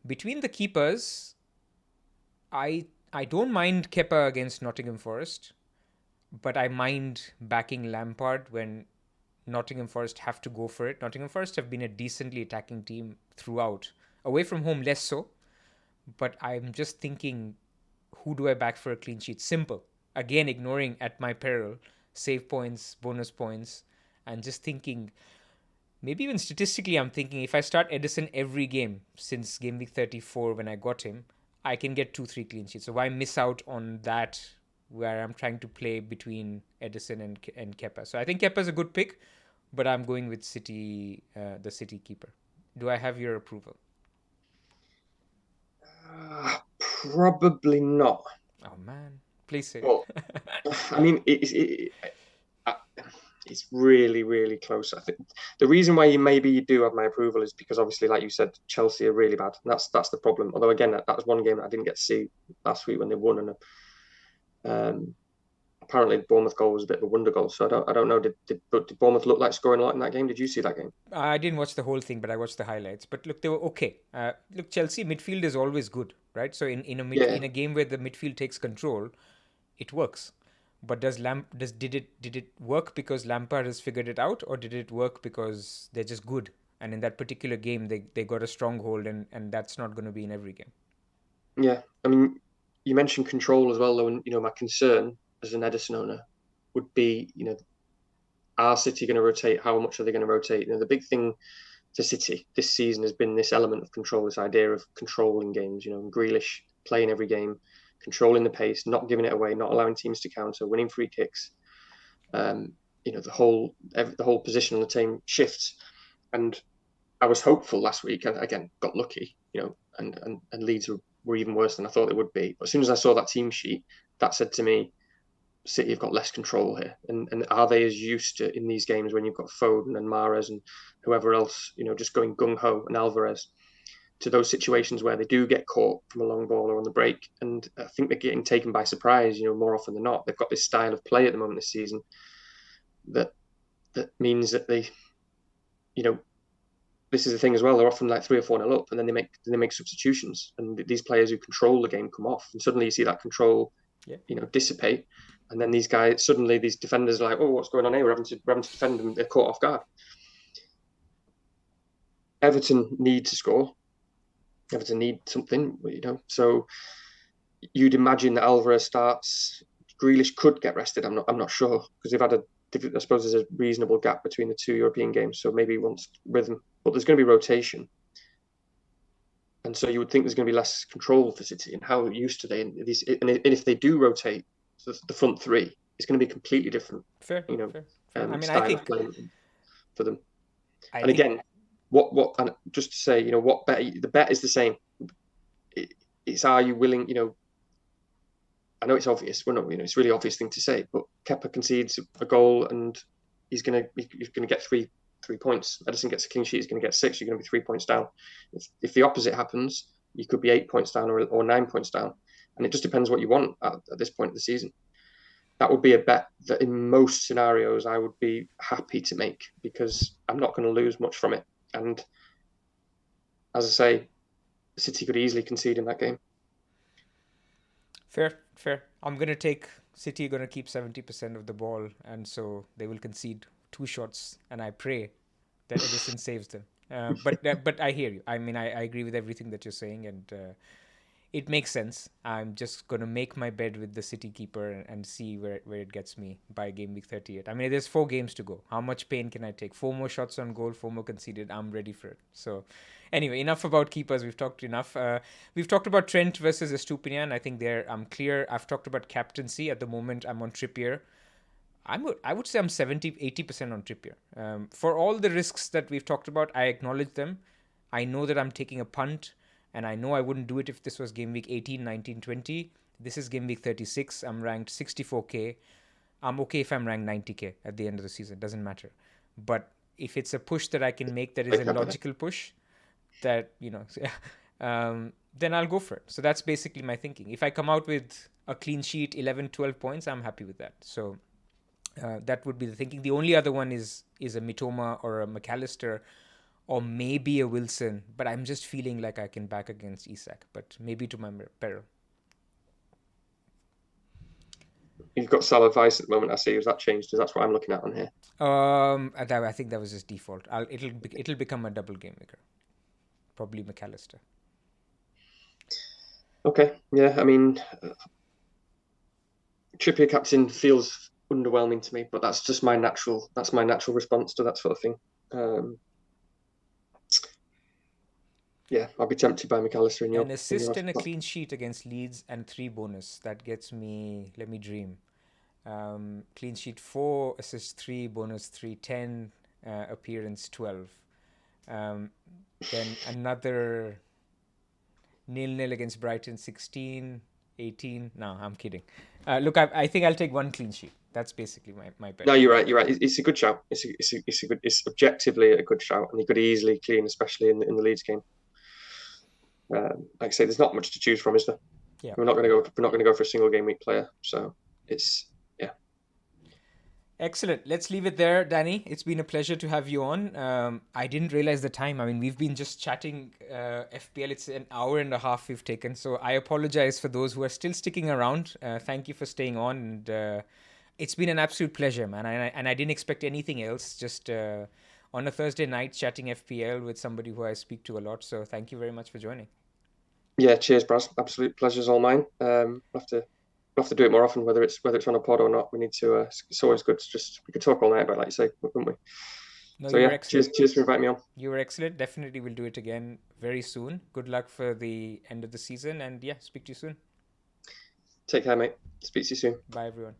Between the keepers, I don't mind Kepa against Nottingham Forest, but I mind backing Lampard when Nottingham Forest have to go for it. Nottingham Forest have been a decently attacking team throughout. Away from home, less so. But I'm just thinking, who do I back for a clean sheet? Simple. Again, ignoring at my peril, save points, bonus points, and just thinking, maybe even statistically, I'm thinking if I start Edison every game since game week 34 when I got him, I can get 2-3 clean sheets. So why miss out on that where I'm trying to play between Edison and Kepa? So I think Kepa is a good pick, but I'm going with City, the City keeper. Do I have your approval? Probably not. Oh man, please say. Well, I mean, it's really, really close. I think the reason why you do have my approval is because obviously, like you said, Chelsea are really bad. And that's the problem. Although again, that was one game that I didn't get to see last week when they won, and I apparently the Bournemouth goal was a bit of a wonder goal. So I don't know. But did Bournemouth look like scoring a lot in that game? Did you see that game? I didn't watch the whole thing, but I watched the highlights. But look, they were okay. Look, Chelsea midfield is always good, right? So Yeah, in a game where the midfield takes control, it works. But did it work because Lampard has figured it out, or did it work because they're just good? And in that particular game, they got a stronghold, and that's not going to be in every game. yeah. I mean, you mentioned control as well, though, and my concern as an Edison owner would be, are City going to rotate? How much are they going to rotate? The big thing for City this season has been this element of control, this idea of controlling games. Grealish playing every game, controlling the pace, not giving it away, not allowing teams to counter, winning free kicks. The whole position on the team shifts, and I was hopeful last week, and again got lucky. And Leeds were even worse than I thought they would be. But as soon as I saw that team sheet, that said to me, City have got less control here. And are they as used to in these games when you've got Foden and Mahrez and whoever else, just going gung ho, and Alvarez, to those situations where they do get caught from a long ball or on the break? And I think they're getting taken by surprise, more often than not. They've got this style of play at the moment this season that means that they, you know, this is the thing as well. They're often like 3 or 4 nil up, and then they make substitutions, and these players who control the game come off, and suddenly you see that control, Yeah. dissipate, and then these defenders are like, oh, what's going on here? We're having to defend them. They're caught off guard. Everton need to score. Everton need something, So you'd imagine that Alvarez starts. Grealish could get rested. I'm not sure because they've had I suppose there's a reasonable gap between the two European games, so maybe he wants rhythm. But there's going to be rotation, and so you would think there's going to be less control for City. And how used are they? And if they do rotate the front three, it's going to be completely different, Fair, fair, fair. I mean, style of play for them. I And think, again, and just to say, what bet? The bet is the same. It's are you willing? I know it's obvious. We're not, it's a really obvious thing to say, but Kepa concedes a goal and he's gonna get three points. Edison gets a clean sheet, he's gonna get 6. You're gonna be 3 points down. If the opposite happens, you could be 8 points down or 9 points down, and it just depends what you want at this point of the season. That would be a bet that in most scenarios I would be happy to make because I'm not going to lose much from it. And as I say, City could easily concede in that game. fair, fair. I'm gonna take City. Gonna keep 70% of the ball, and so they will concede 2 shots. And I pray that Edison saves them. But I hear you. I mean, I agree with everything that you're saying, and it makes sense. I'm just gonna make my bed with the City keeper and see where it gets me by game week 38. I mean, there's 4 games to go. How much pain can I take? 4 more shots on goal, 4 more conceded. I'm ready for it. So, anyway, enough about keepers. We've talked enough. We've talked about Trent versus Estupinian. I think I'm clear. I've talked about captaincy. At the moment, I'm on Trippier. I would say I'm 70-80% on Trippier. For all the risks that we've talked about, I acknowledge them. I know that I'm taking a punt, and I know I wouldn't do it if this was game week 18, 19, 20. This is game week 36. I'm ranked 64K. I'm okay if I'm ranked 90K at the end of the season. Doesn't matter. But if it's a push that I can make that is a logical push, that, then I'll go for it. So that's basically my thinking. If I come out with a clean sheet, 11, 12 points, I'm happy with that. So that would be the thinking. The only other one is a Mitoma or a McAllister or maybe a Wilson, but I'm just feeling like I can back against Isak, but maybe to my peril. You've got Salah Vice at the moment, I see. Has that changed? Because that's what I'm looking at on here. I think that was just default. It'll become a double game maker. Probably McAllister. Okay, yeah. I mean, Trippier captain feels underwhelming to me, but that's just my natural. That's my natural response to that sort of thing. Yeah, I'll be tempted by McAllister in your. An assist and a clean sheet against Leeds and 3 bonus. That gets me. Let me dream. Clean sheet 4, assist 3, bonus 3, 10, appearance 12. Then another 0-0 against Brighton 16, 18. No, I'm kidding. Look, I think I'll take 1 clean sheet. That's basically my bet. No, you're right. You're right. It's a good shout. It's objectively a good shout, and he could easily clean, especially in the Leeds game. Like I say, there's not much to choose from, is there? Yeah. We're not going to go for a single game week player. So it's Excellent. Let's leave it there, Danny. It's been a pleasure to have you on. I didn't realize the time. I mean, we've been just chatting FPL. It's an hour and a half we've taken. So I apologize for those who are still sticking around. Thank you for staying on. And it's been an absolute pleasure, man. And I didn't expect anything else. Just on a Thursday night chatting FPL with somebody who I speak to a lot. So thank you very much for joining. Yeah, cheers, Braz. Absolute pleasure's all mine. We'll have to do it more often, whether it's on a pod or not. We need to. It's always good to just we could talk all night about, like you say, wouldn't we? No, So you were yeah, excellent. cheers for inviting me on. You were excellent. Definitely will do it again very soon. Good luck for the end of the season. And yeah, speak to you soon. Take care, mate. Speak to you soon. Bye, everyone.